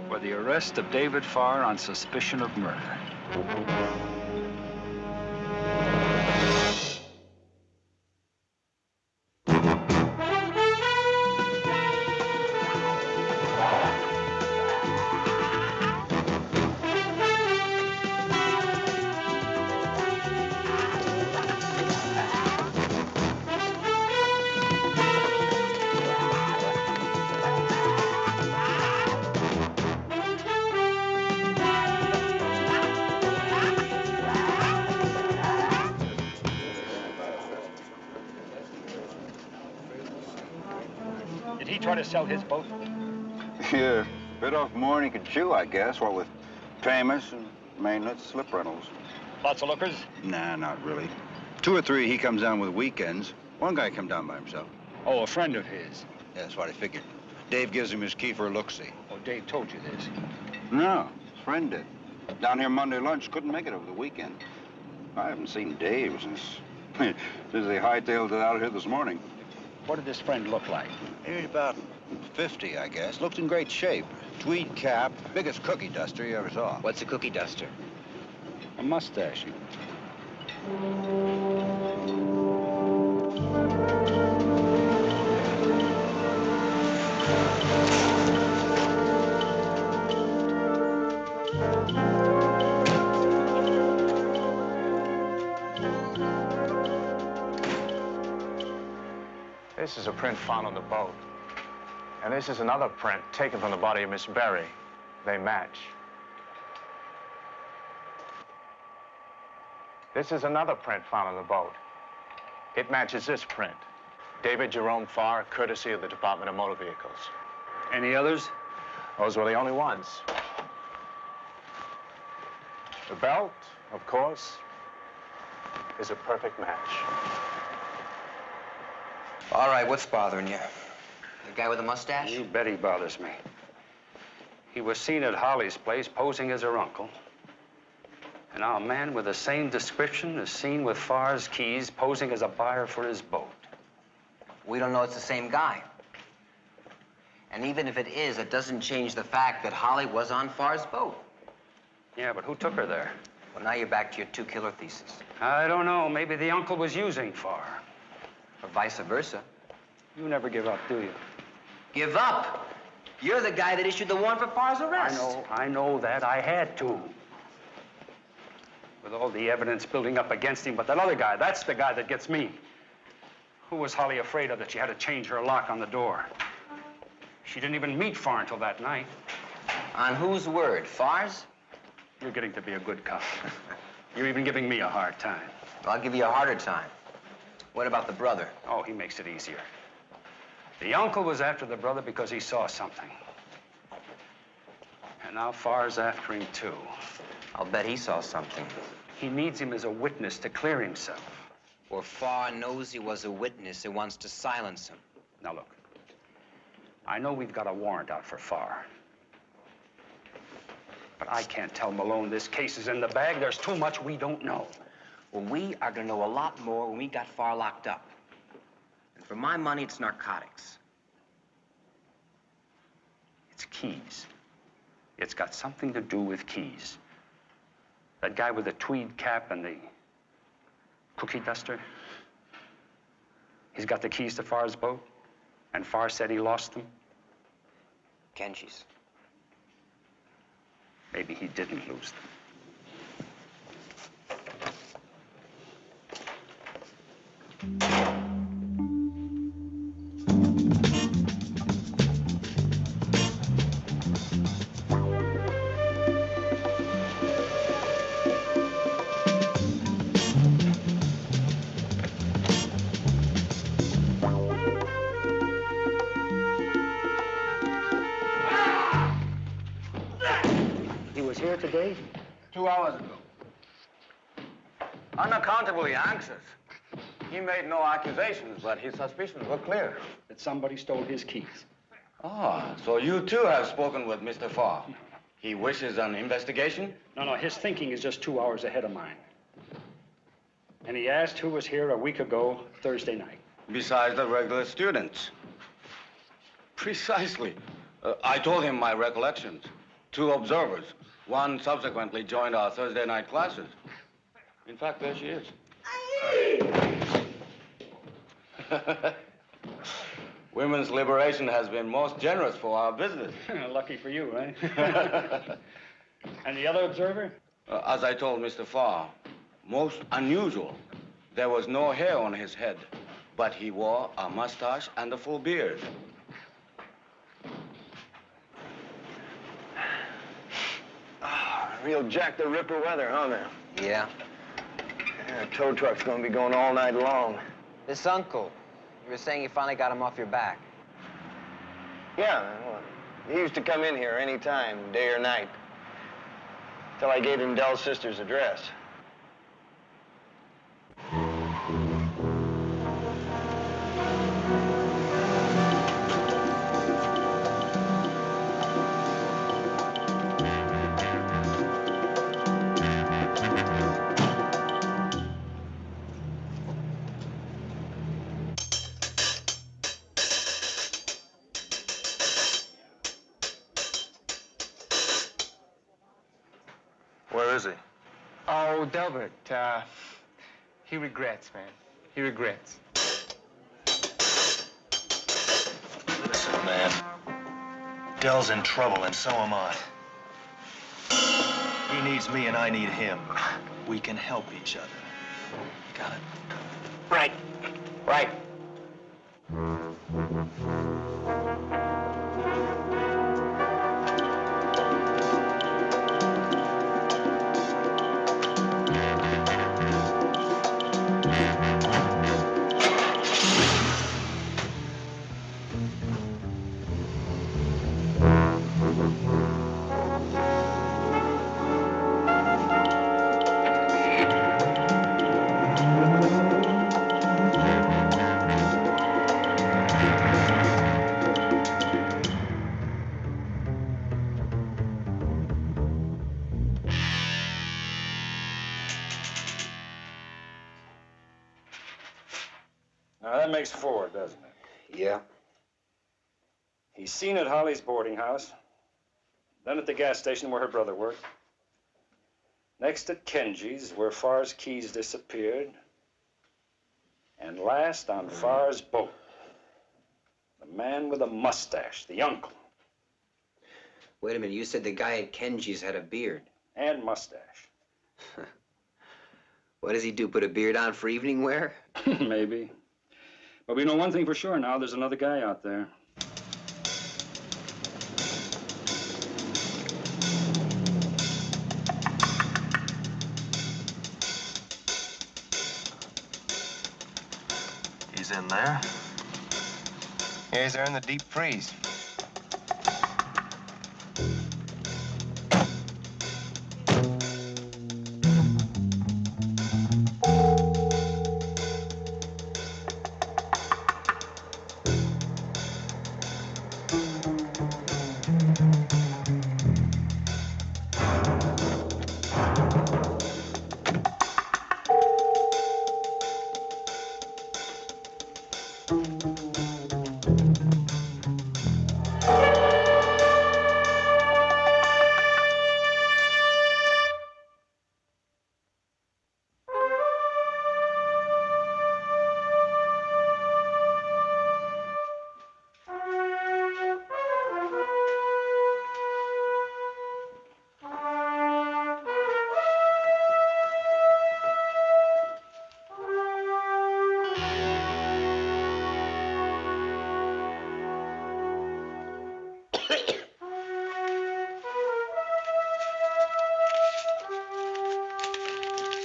For the arrest of David Farr on suspicion of murder. Did he try to sell his boat? Yeah, bit off more than he could chew, I guess, what with payments and maintenance, slip rentals. Lots of lookers? Nah, not really. 2 or 3 he comes down with weekends. One guy come down by himself. Oh, a friend of his. Yeah, that's what I figured. Dave gives him his key for a look-see. Oh, Dave told you this. No, his friend did. Down here Monday lunch, couldn't make it over the weekend. I haven't seen Dave since they hightailed it out here this morning. What did this friend look like? He's about 50, I guess. Looked in great shape. Tweed cap, biggest cookie duster you ever saw. What's a cookie duster? A mustache. This is a print found on the boat. And this is another print taken from the body of Miss Berry. They match. This is another print found on the boat. It matches this print. David Jerome Farr, courtesy of the Department of Motor Vehicles. Any others? Those were the only ones. The belt, of course, is a perfect match. All right, what's bothering you? The guy with the mustache? You bet he bothers me. He was seen at Holly's place posing as her uncle. And now a man with the same description is seen with Farr's keys posing as a buyer for his boat. We don't know it's the same guy. And even if it is, it doesn't change the fact that Holly was on Farr's boat. Yeah, but who took her there? Well, now you're back to your 2-killer thesis. I don't know. Maybe the uncle was using Farr. Or vice versa. You never give up, do you? Give up? You're the guy that issued the warrant for Farr's arrest. I know that. I had to. With all the evidence building up against him, but that other guy, that's the guy that gets me. Who was Holly afraid of that she had to change her lock on the door? She didn't even meet Farr until that night. On whose word? Farr's? You're getting to be a good cop. You're even giving me a hard time. Well, I'll give you a harder time. What about the brother? Oh, he makes it easier. The uncle was after the brother because he saw something. And now Farr's after him, too. I'll bet he saw something. He needs him as a witness to clear himself. Or Farr knows he was a witness and wants to silence him. Now, look. I know we've got a warrant out for Farr. But I can't tell Malone this case is in the bag. There's too much we don't know. Well, we are going to know a lot more when we got Farr locked up. And for my money, it's narcotics. It's keys. It's got something to do with keys. That guy with the tweed cap and the cookie duster, he's got the keys to Farr's boat, and Farr said he lost them. Kenji's. Maybe he didn't lose them. He was here today? 2 hours ago. Unaccountably anxious. He made no accusations, but his suspicions were clear. That somebody stole his keys. Ah, so you too have spoken with Mr. Farr. He wishes an investigation? No, his thinking is just 2 hours ahead of mine. And he asked who was here a week ago, Thursday night. Besides the regular students. Precisely. I told him my recollections. 2 observers. One subsequently joined our Thursday night classes. In fact, there she is. Women's liberation has been most generous for our business. Lucky for you, eh? And the other observer? As I told Mr. Farr, most unusual. There was no hair on his head, but he wore a mustache and a full beard. Real Jack the Ripper weather, huh, man? Yeah. Yeah, tow truck's gonna be going all night long. This uncle, you were saying you finally got him off your back. Yeah, man. Well, he used to come in here any time, day or night. Till I gave him Dell's sister's address. Where is he? Oh, Delbert, he regrets, man. He regrets. Listen, man. Dell's in trouble, and so am I. He needs me, and I need him. We can help each other. Got it? Right. Right. Now, that makes 4, doesn't it? Yeah. He's seen at Holly's boarding house, then at the gas station where her brother worked, next at Kenji's, where Farr's keys disappeared, and last on Farr's boat. The man with a mustache, the uncle. Wait a minute, you said the guy at Kenji's had a beard. And mustache. What does he do, put a beard on for evening wear? Maybe. But we know one thing for sure now, there's another guy out there. He's in there. Yeah, he's there in the deep freeze.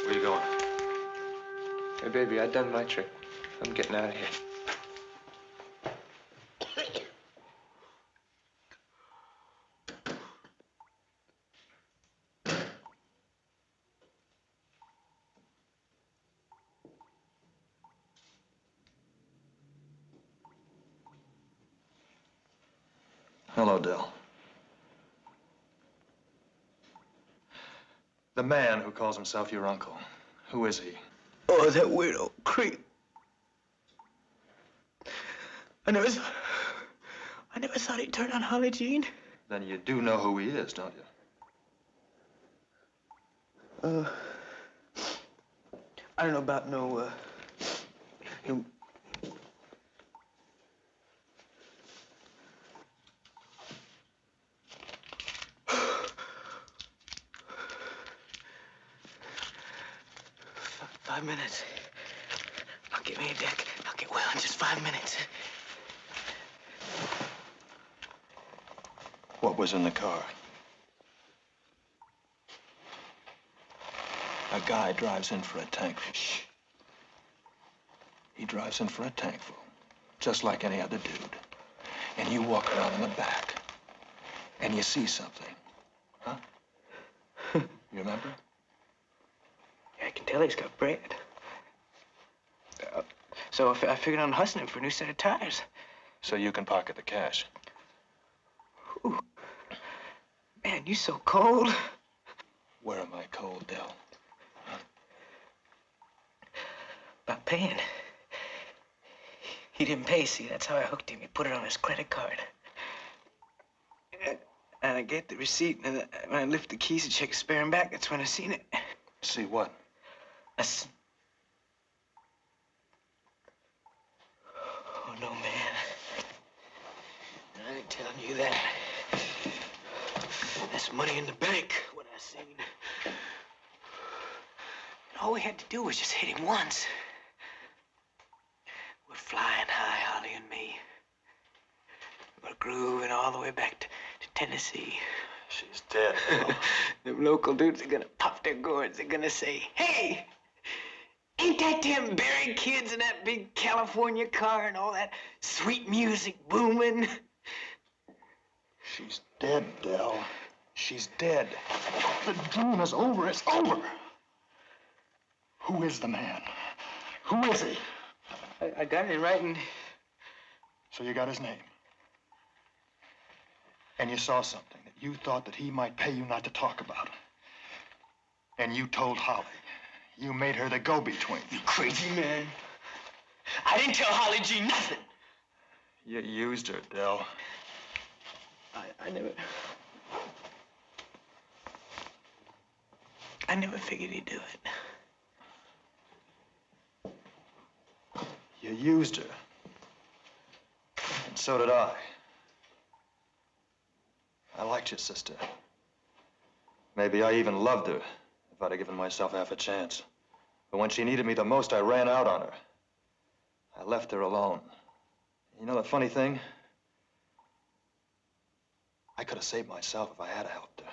Where you going? Hey, baby, I done my trick. I'm getting out of here. Hello, Dell. The man who calls himself your uncle, who is he? Oh, that weirdo creep. I never thought he'd turn on Holly Jean. Then you do know who he is, don't you? I don't know about no 5 minutes. I'll get me a deck. I'll get well in just 5 minutes. What was in the car? A guy drives in for a tankful. Shh. He drives in for a tankful, just like any other dude. And you walk around in the back, and you see something. Huh? You remember? I can tell he's got bread. So I figured on hustling him for a new set of tires. So you can pocket the cash. Ooh. Man, you so cold. Where am I cold, Del? About paying. He didn't pay, see, that's how I hooked him. He put it on his credit card. And I get the receipt, and when I lift the keys to check his spare him back, that's when I seen it. See what? Oh, no, man. I ain't telling you that. That's money in the bank, what I seen. And all we had to do was just hit him once. We're flying high, Holly and me. We're grooving all the way back to Tennessee. She's dead. Them local dudes are gonna pop their gourds. They're gonna say, hey, ain't that them Barry kids in that big California car and all that sweet music booming? She's dead, Del. She's dead. The dream is over. It's over. Who is the man? Who is he? I got it right in... So you got his name. And you saw something that you thought that he might pay you not to talk about. And you told Holly. You made her the go-between. You crazy man. I didn't tell Holly G nothing. You used her, Del. I never figured he'd do it. You used her. And so did I. I liked your sister. Maybe I even loved her, if I'd have given myself half a chance. But when she needed me the most, I ran out on her. I left her alone. You know the funny thing? I could have saved myself if I had helped her.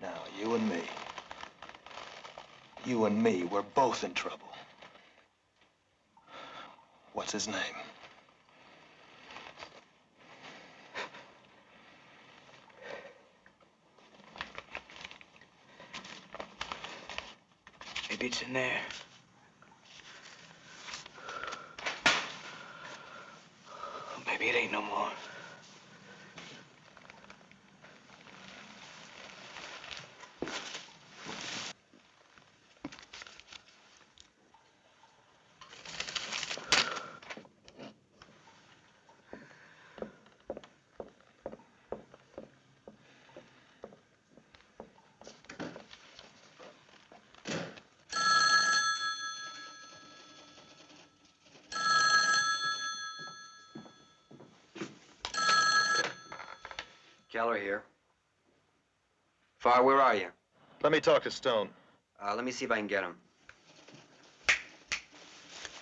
Now, you and me, we're both in trouble. What's his name? Maybe it's in there. Maybe it ain't no more. Keller here. Far, where are you? Let me talk to Stone. Let me see if I can get him.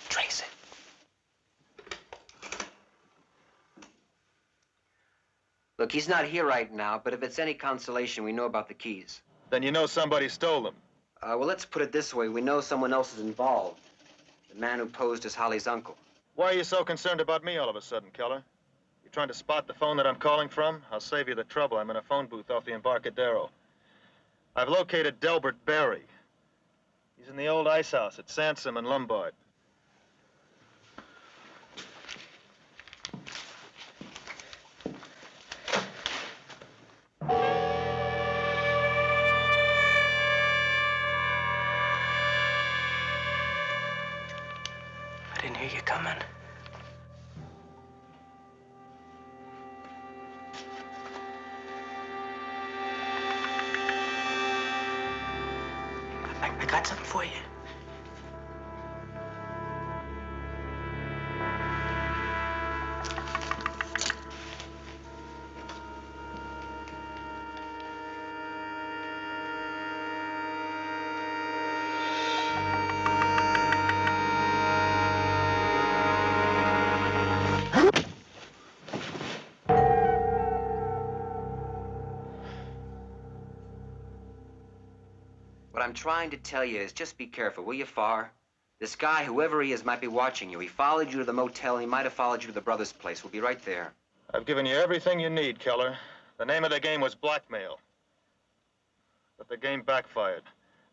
Trace it. Look, he's not here right now, but if it's any consolation, we know about the keys. Then you know somebody stole them. Well, let's put it this way. We know someone else is involved. The man who posed as Holly's uncle. Why are you so concerned about me all of a sudden, Keller? You trying to spot the phone that I'm calling from? I'll save you the trouble. I'm in a phone booth off the Embarcadero. I've located Delbert Berry. He's in the old ice house at Sansom and Lombard. didn't hear you coming. I got something for you. What I'm trying to tell you is just be careful, will you, Farr? This guy, whoever he is, might be watching you. He followed you to the motel, and he might have followed you to the brother's place. We'll be right there. I've given you everything you need, Keller. The name of the game was blackmail. But the game backfired.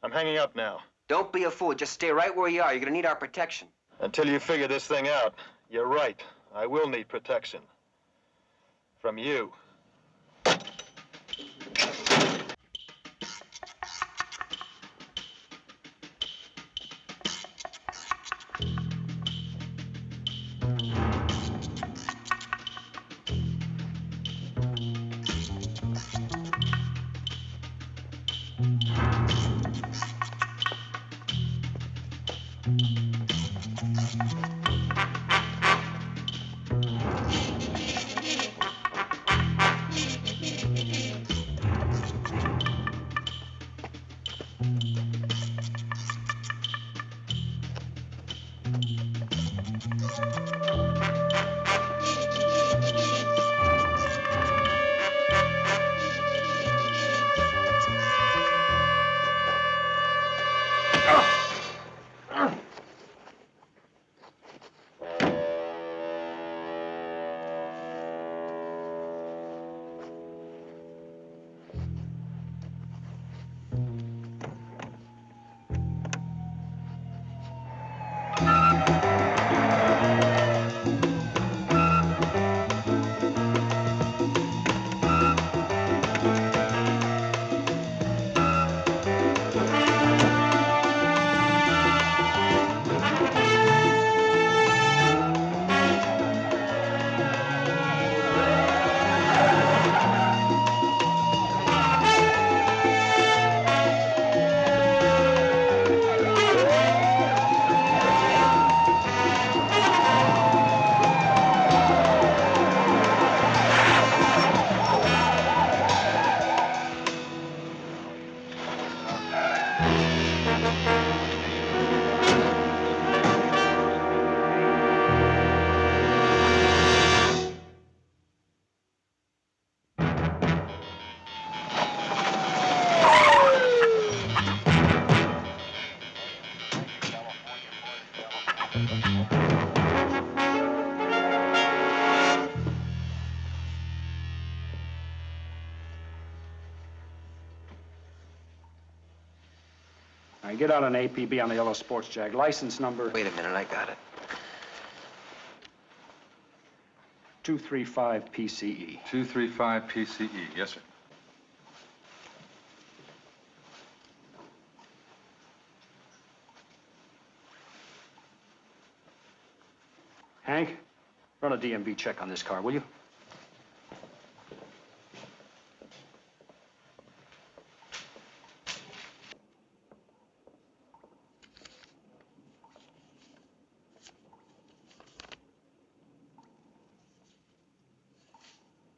I'm hanging up now. Don't be a fool. Just stay right where you are. You're gonna need our protection. Until you figure this thing out. You're right. I will need protection. From you. All right, get out an APB on the yellow sports jag. License number. Wait a minute, I got it. 235 PCE. 235 PCE. Yes, sir. Hank, run a DMV check on this car, will you?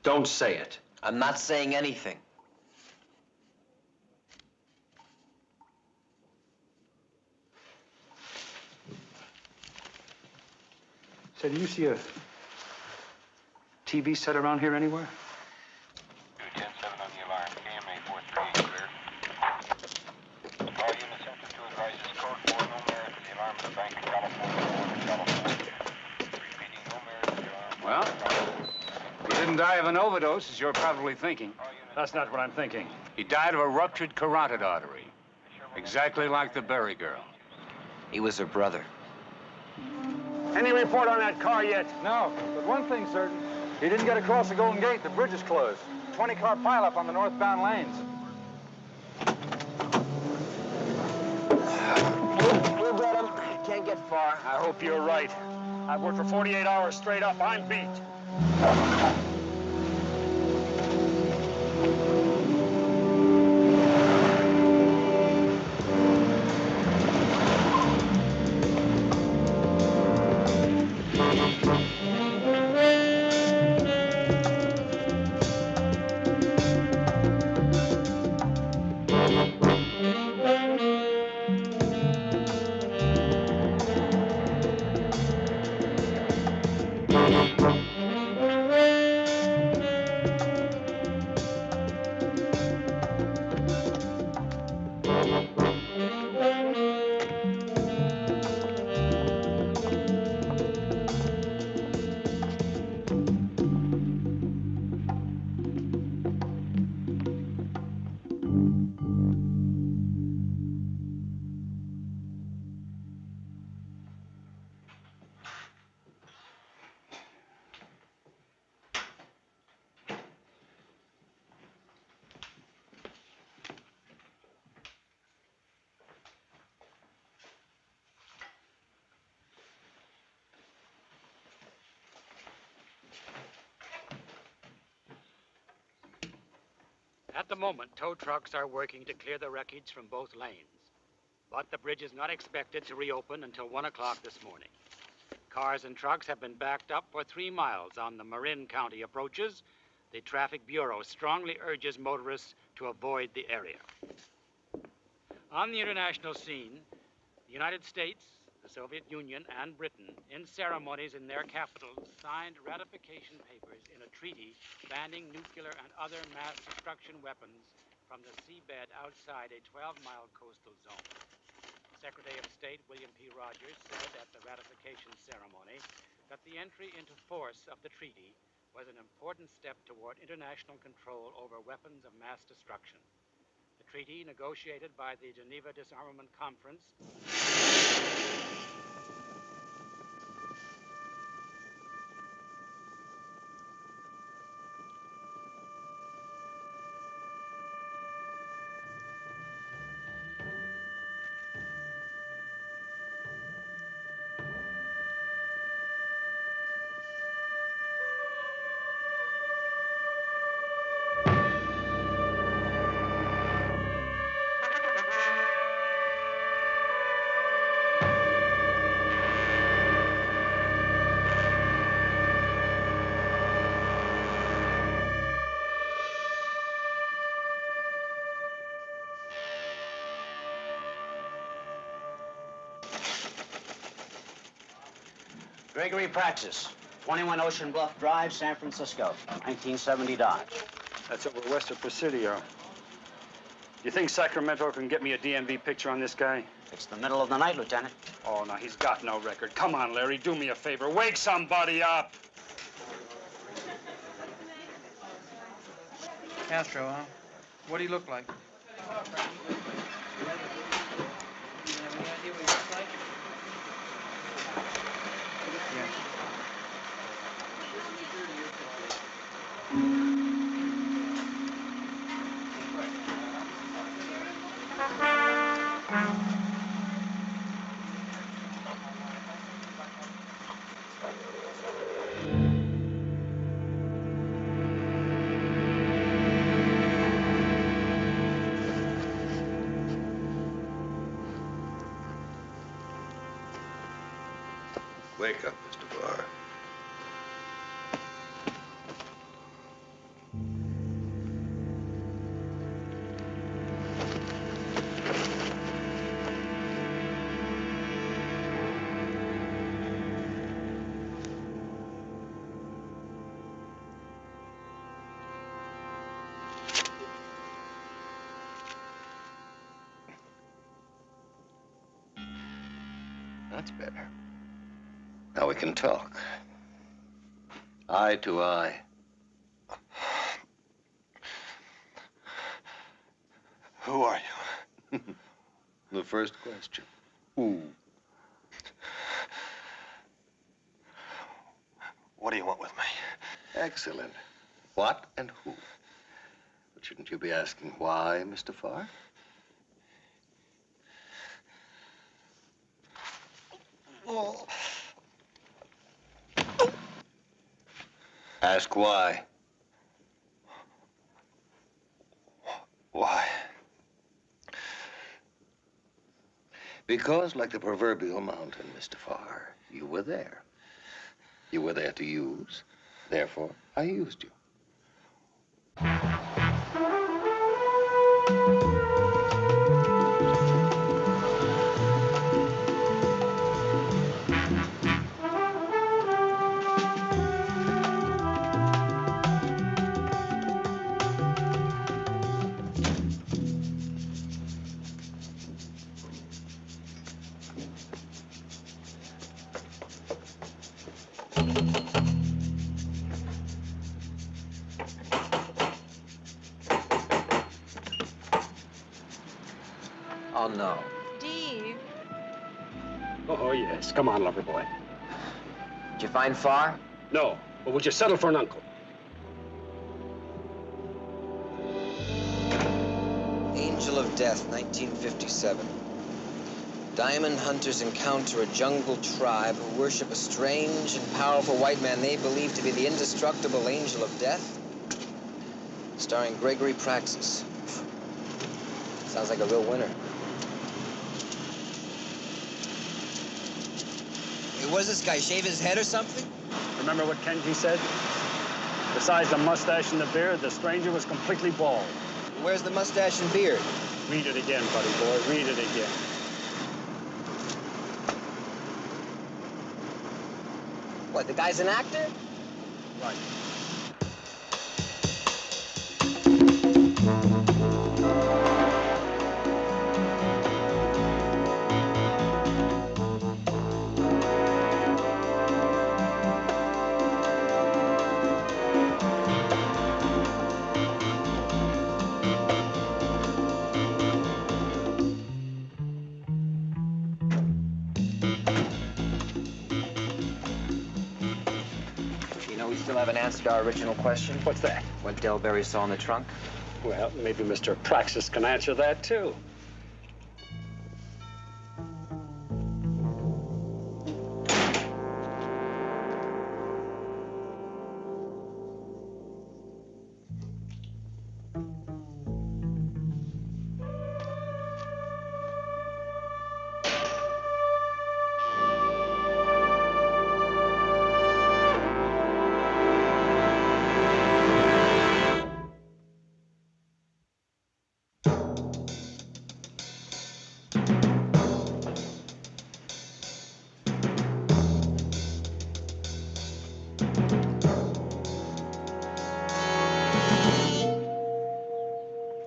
Don't say it. I'm not saying anything. Say, do you see a TV set around here anywhere? 210-7 on the alarm. KMA 438 clear. All units entered to advise this code 4, no merit to the alarm of the Bank of California. Repeating, no merit to the alarm. Well, he didn't die of an overdose, as you're probably thinking. That's not what I'm thinking. He died of a ruptured carotid artery. Exactly like the Berry girl. He was her brother. Any report on that car yet? No, but one thing's certain. He didn't get across the Golden Gate. The bridge is closed. 20-car pileup on the northbound lanes. We'll get him. Can't get far. I hope you're right. I've worked for 48 hours straight up. I'm beat. At the moment, tow trucks are working to clear the wreckage from both lanes. But the bridge is not expected to reopen until 1 o'clock this morning. Cars and trucks have been backed up for 3 miles on the Marin County approaches. The Traffic Bureau strongly urges motorists to avoid the area. On the international scene, the United States, the Soviet Union, and Britain, in ceremonies in their capitals, signed ratification papers in a treaty banning nuclear and other mass destruction weapons from the seabed outside a 12-mile coastal zone. Secretary of State William P. Rogers said at the ratification ceremony that the entry into force of the treaty was an important step toward international control over weapons of mass destruction. The treaty, negotiated by the Geneva Disarmament Conference, Gregory Praxis, 21 Ocean Bluff Drive, San Francisco, 1970 Dodge. That's over west of Presidio. You think Sacramento can get me a DMV picture on this guy? It's the middle of the night, Lieutenant. Oh, no, he's got no record. Come on, Larry, do me a favor. Wake somebody up! Castro, huh? What do you look like? Wake up, Mr. Barr. That's better. Now we can talk. Eye to eye. Who are you? The first question. Who? What do you want with me? Excellent. What and who? But shouldn't you be asking why, Mr. Farr? Ask why. Why? Because, like the proverbial mountain, Mr. Farr, you were there. You were there to use. Therefore, I used you. Oh, no. Steve. Oh, yes. Come on, lover boy. Did you find Farr? No, but would you settle for an uncle? Angel of Death, 1957. Diamond hunters encounter a jungle tribe who worship a strange and powerful white man they believe to be the indestructible Angel of Death. Starring Gregory Praxis. Sounds like a real winner. Hey, what does this guy, shave his head or something? Remember what Kenji said? Besides the mustache and the beard, the stranger was completely bald. Where's the mustache and beard? Read it again, buddy boy. Read it again. What, the guy's an actor? Right. We still haven't answered our original question. What's that? What Delberry saw in the trunk? Well, maybe Mr. Praxis can answer that, too.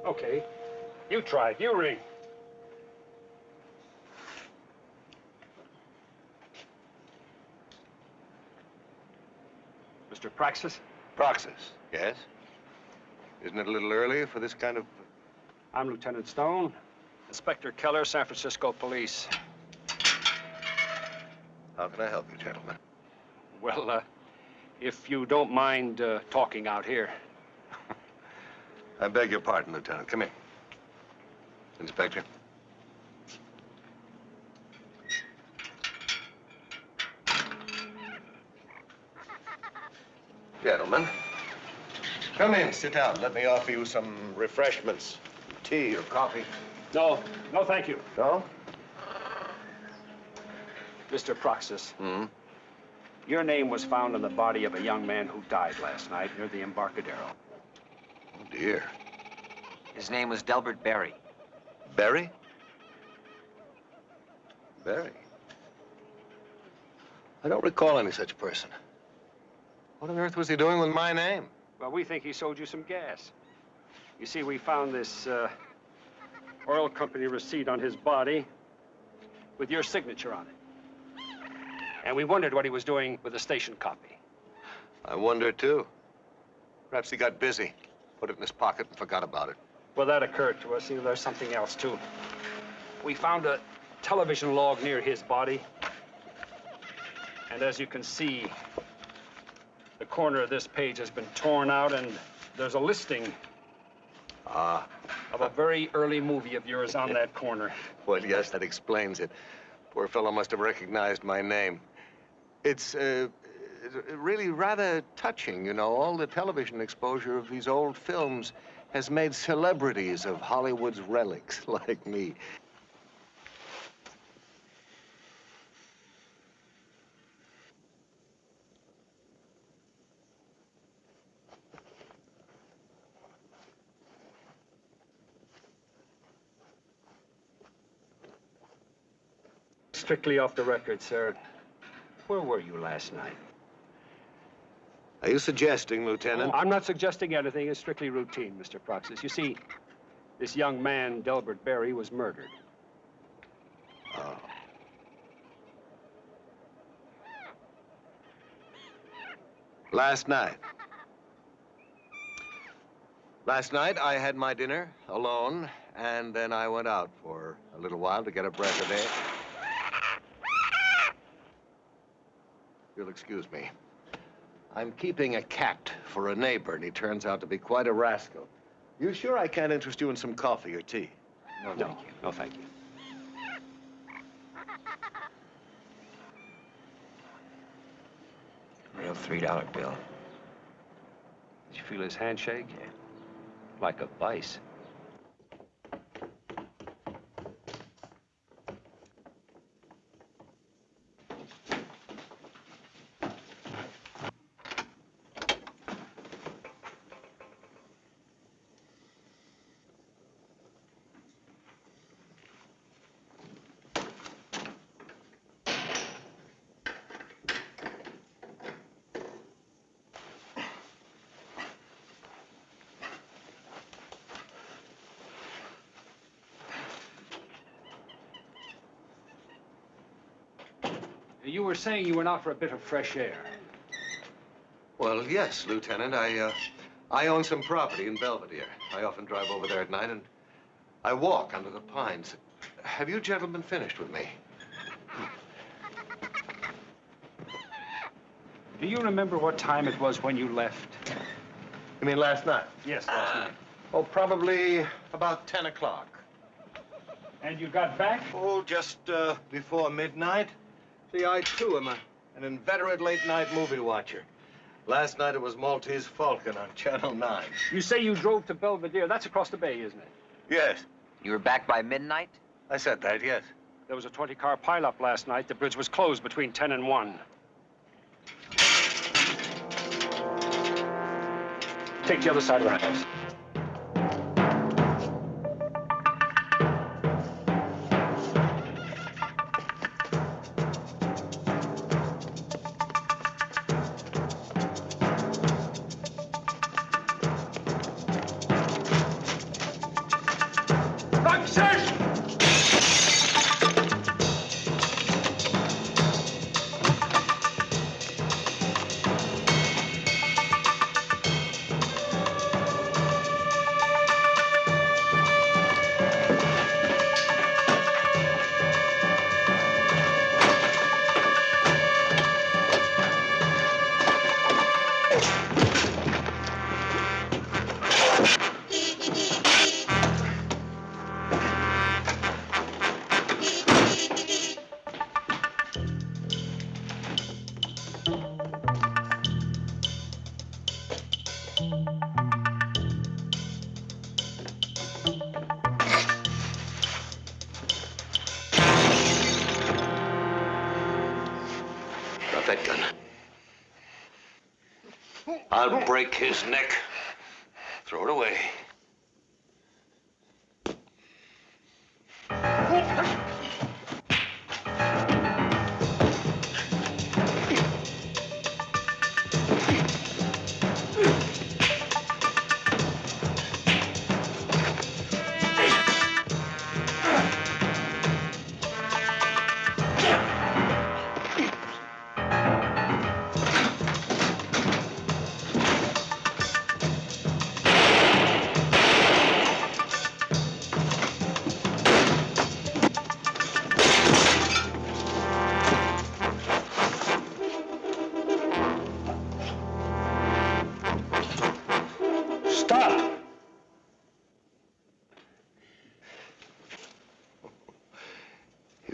Okay. You try it. You ring. Mr. Praxis? Praxis, yes? Isn't it a little early for this kind of... I'm Lieutenant Stone. Inspector Keller, San Francisco Police. How can I help you, gentlemen? Well, if you don't mind talking out here. I beg your pardon, Lieutenant. Come in. Inspector. Gentlemen, come in, sit down. Let me offer you some refreshments, tea or coffee. No, no, thank you. No? Mr. Praxis. Your name was found on the body of a young man who died last night near the Embarcadero. Oh, dear. His name was Delbert Berry. Berry? Berry? I don't recall any such person. What on earth was he doing with my name? Well, we think he sold you some gas. You see, we found this oil company receipt on his body with your signature on it. And we wondered what he was doing with the station copy. I wonder, too. Perhaps he got busy, put it in his pocket and forgot about it. Well, that occurred to us. See, there's something else, too. We found a television log near his body. And as you can see, the corner of this page has been torn out, and there's a listing of a very early movie of yours on that corner. Well, yes, that explains it. Poor fellow must have recognized my name. It's really rather touching, you know. All the television exposure of these old films has made celebrities of Hollywood's relics like me. Strictly off the record, sir. Where were you last night? Are you suggesting, Lieutenant? Oh, I'm not suggesting anything. It's strictly routine, Mr. Proxis. You see, this young man, Delbert Berry, was murdered. Oh. Last night. Last night, I had my dinner alone, and then I went out for a little while to get a breath of air. You'll excuse me. I'm keeping a cat for a neighbor, and he turns out to be quite a rascal. You sure I can't interest you in some coffee or tea? No, thank you. No, thank you. Real $3 bill. Did you feel his handshake? Like a vice. You were saying you went out for a bit of fresh air. Well, yes, Lieutenant. I own some property in Belvedere. I often drive over there at night, and I walk under the pines. Have you gentlemen finished with me? Do you remember what time it was when you left? You mean last night? Yes, last night. Oh, probably about 10 o'clock. And you got back? Oh, just before midnight. See, I, too, am an inveterate late-night movie watcher. Last night it was Maltese Falcon on Channel 9. You say you drove to Belvedere. That's across the bay, isn't it? Yes. You were back by midnight? I said that, yes. There was a 20-car pileup last night. The bridge was closed between 10 and 1. Take the other side of the house. Drop that gun. I'll break his neck. Throw it away.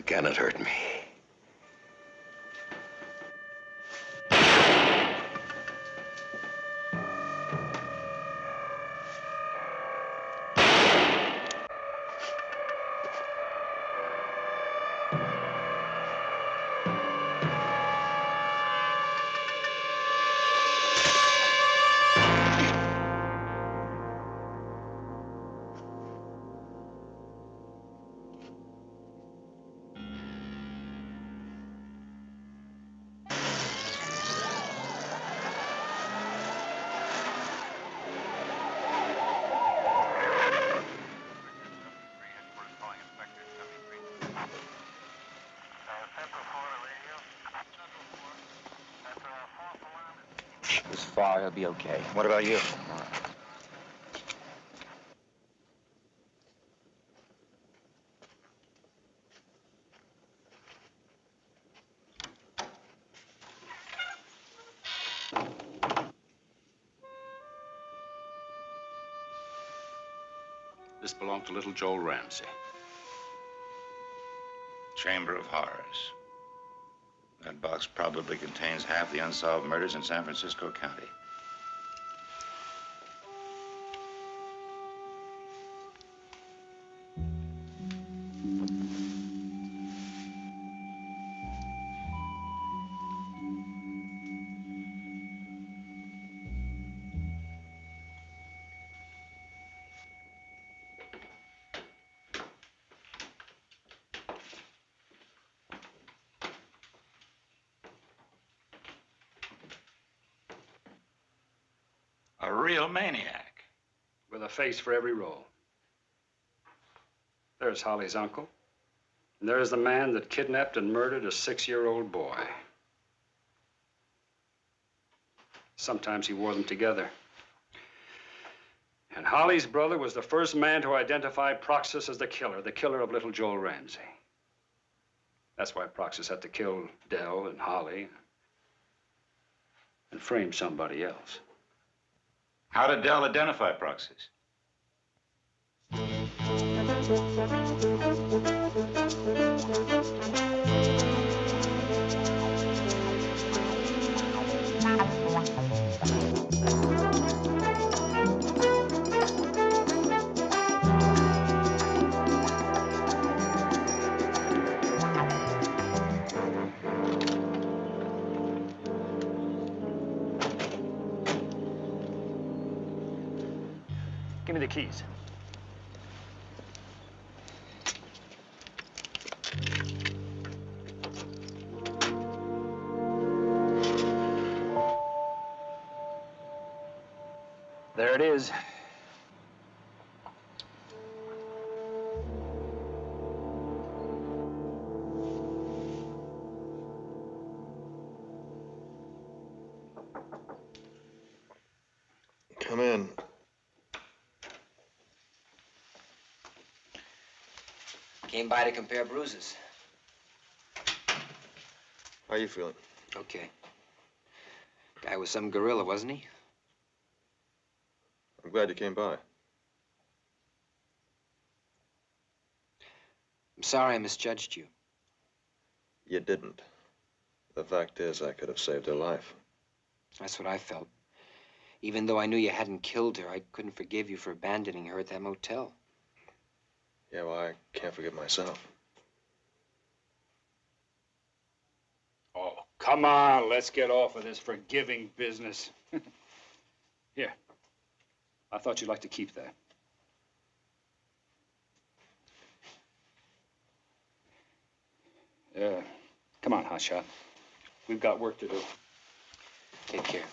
cannot hurt me. This far, he'll be okay. What about you? This belonged to little Joel Ramsey. Chamber of Horrors. That box probably contains half the unsolved murders in San Francisco County. A real maniac. With a face for every role. There's Holly's uncle. And there's the man that kidnapped and murdered a 6-year-old boy. Sometimes he wore them together. And Holly's brother was the first man to identify Proxus as the killer of little Joel Ramsey. That's why Proxus had to kill Dell and Holly and frame somebody else. How did Dell identify Proxus? Give me the keys. There it is. Come in. Came by to compare bruises. How you feeling? Okay. Guy was some gorilla, wasn't he? I'm glad you came by. I'm sorry I misjudged you. You didn't. The fact is, I could have saved her life. That's what I felt. Even though I knew you hadn't killed her, I couldn't forgive you for abandoning her at that motel. Yeah, well, I can't forgive myself. Oh, come on, let's get off of this forgiving business. Here. I thought you'd like to keep that. Come on, hotshot. We've got work to do. Take care.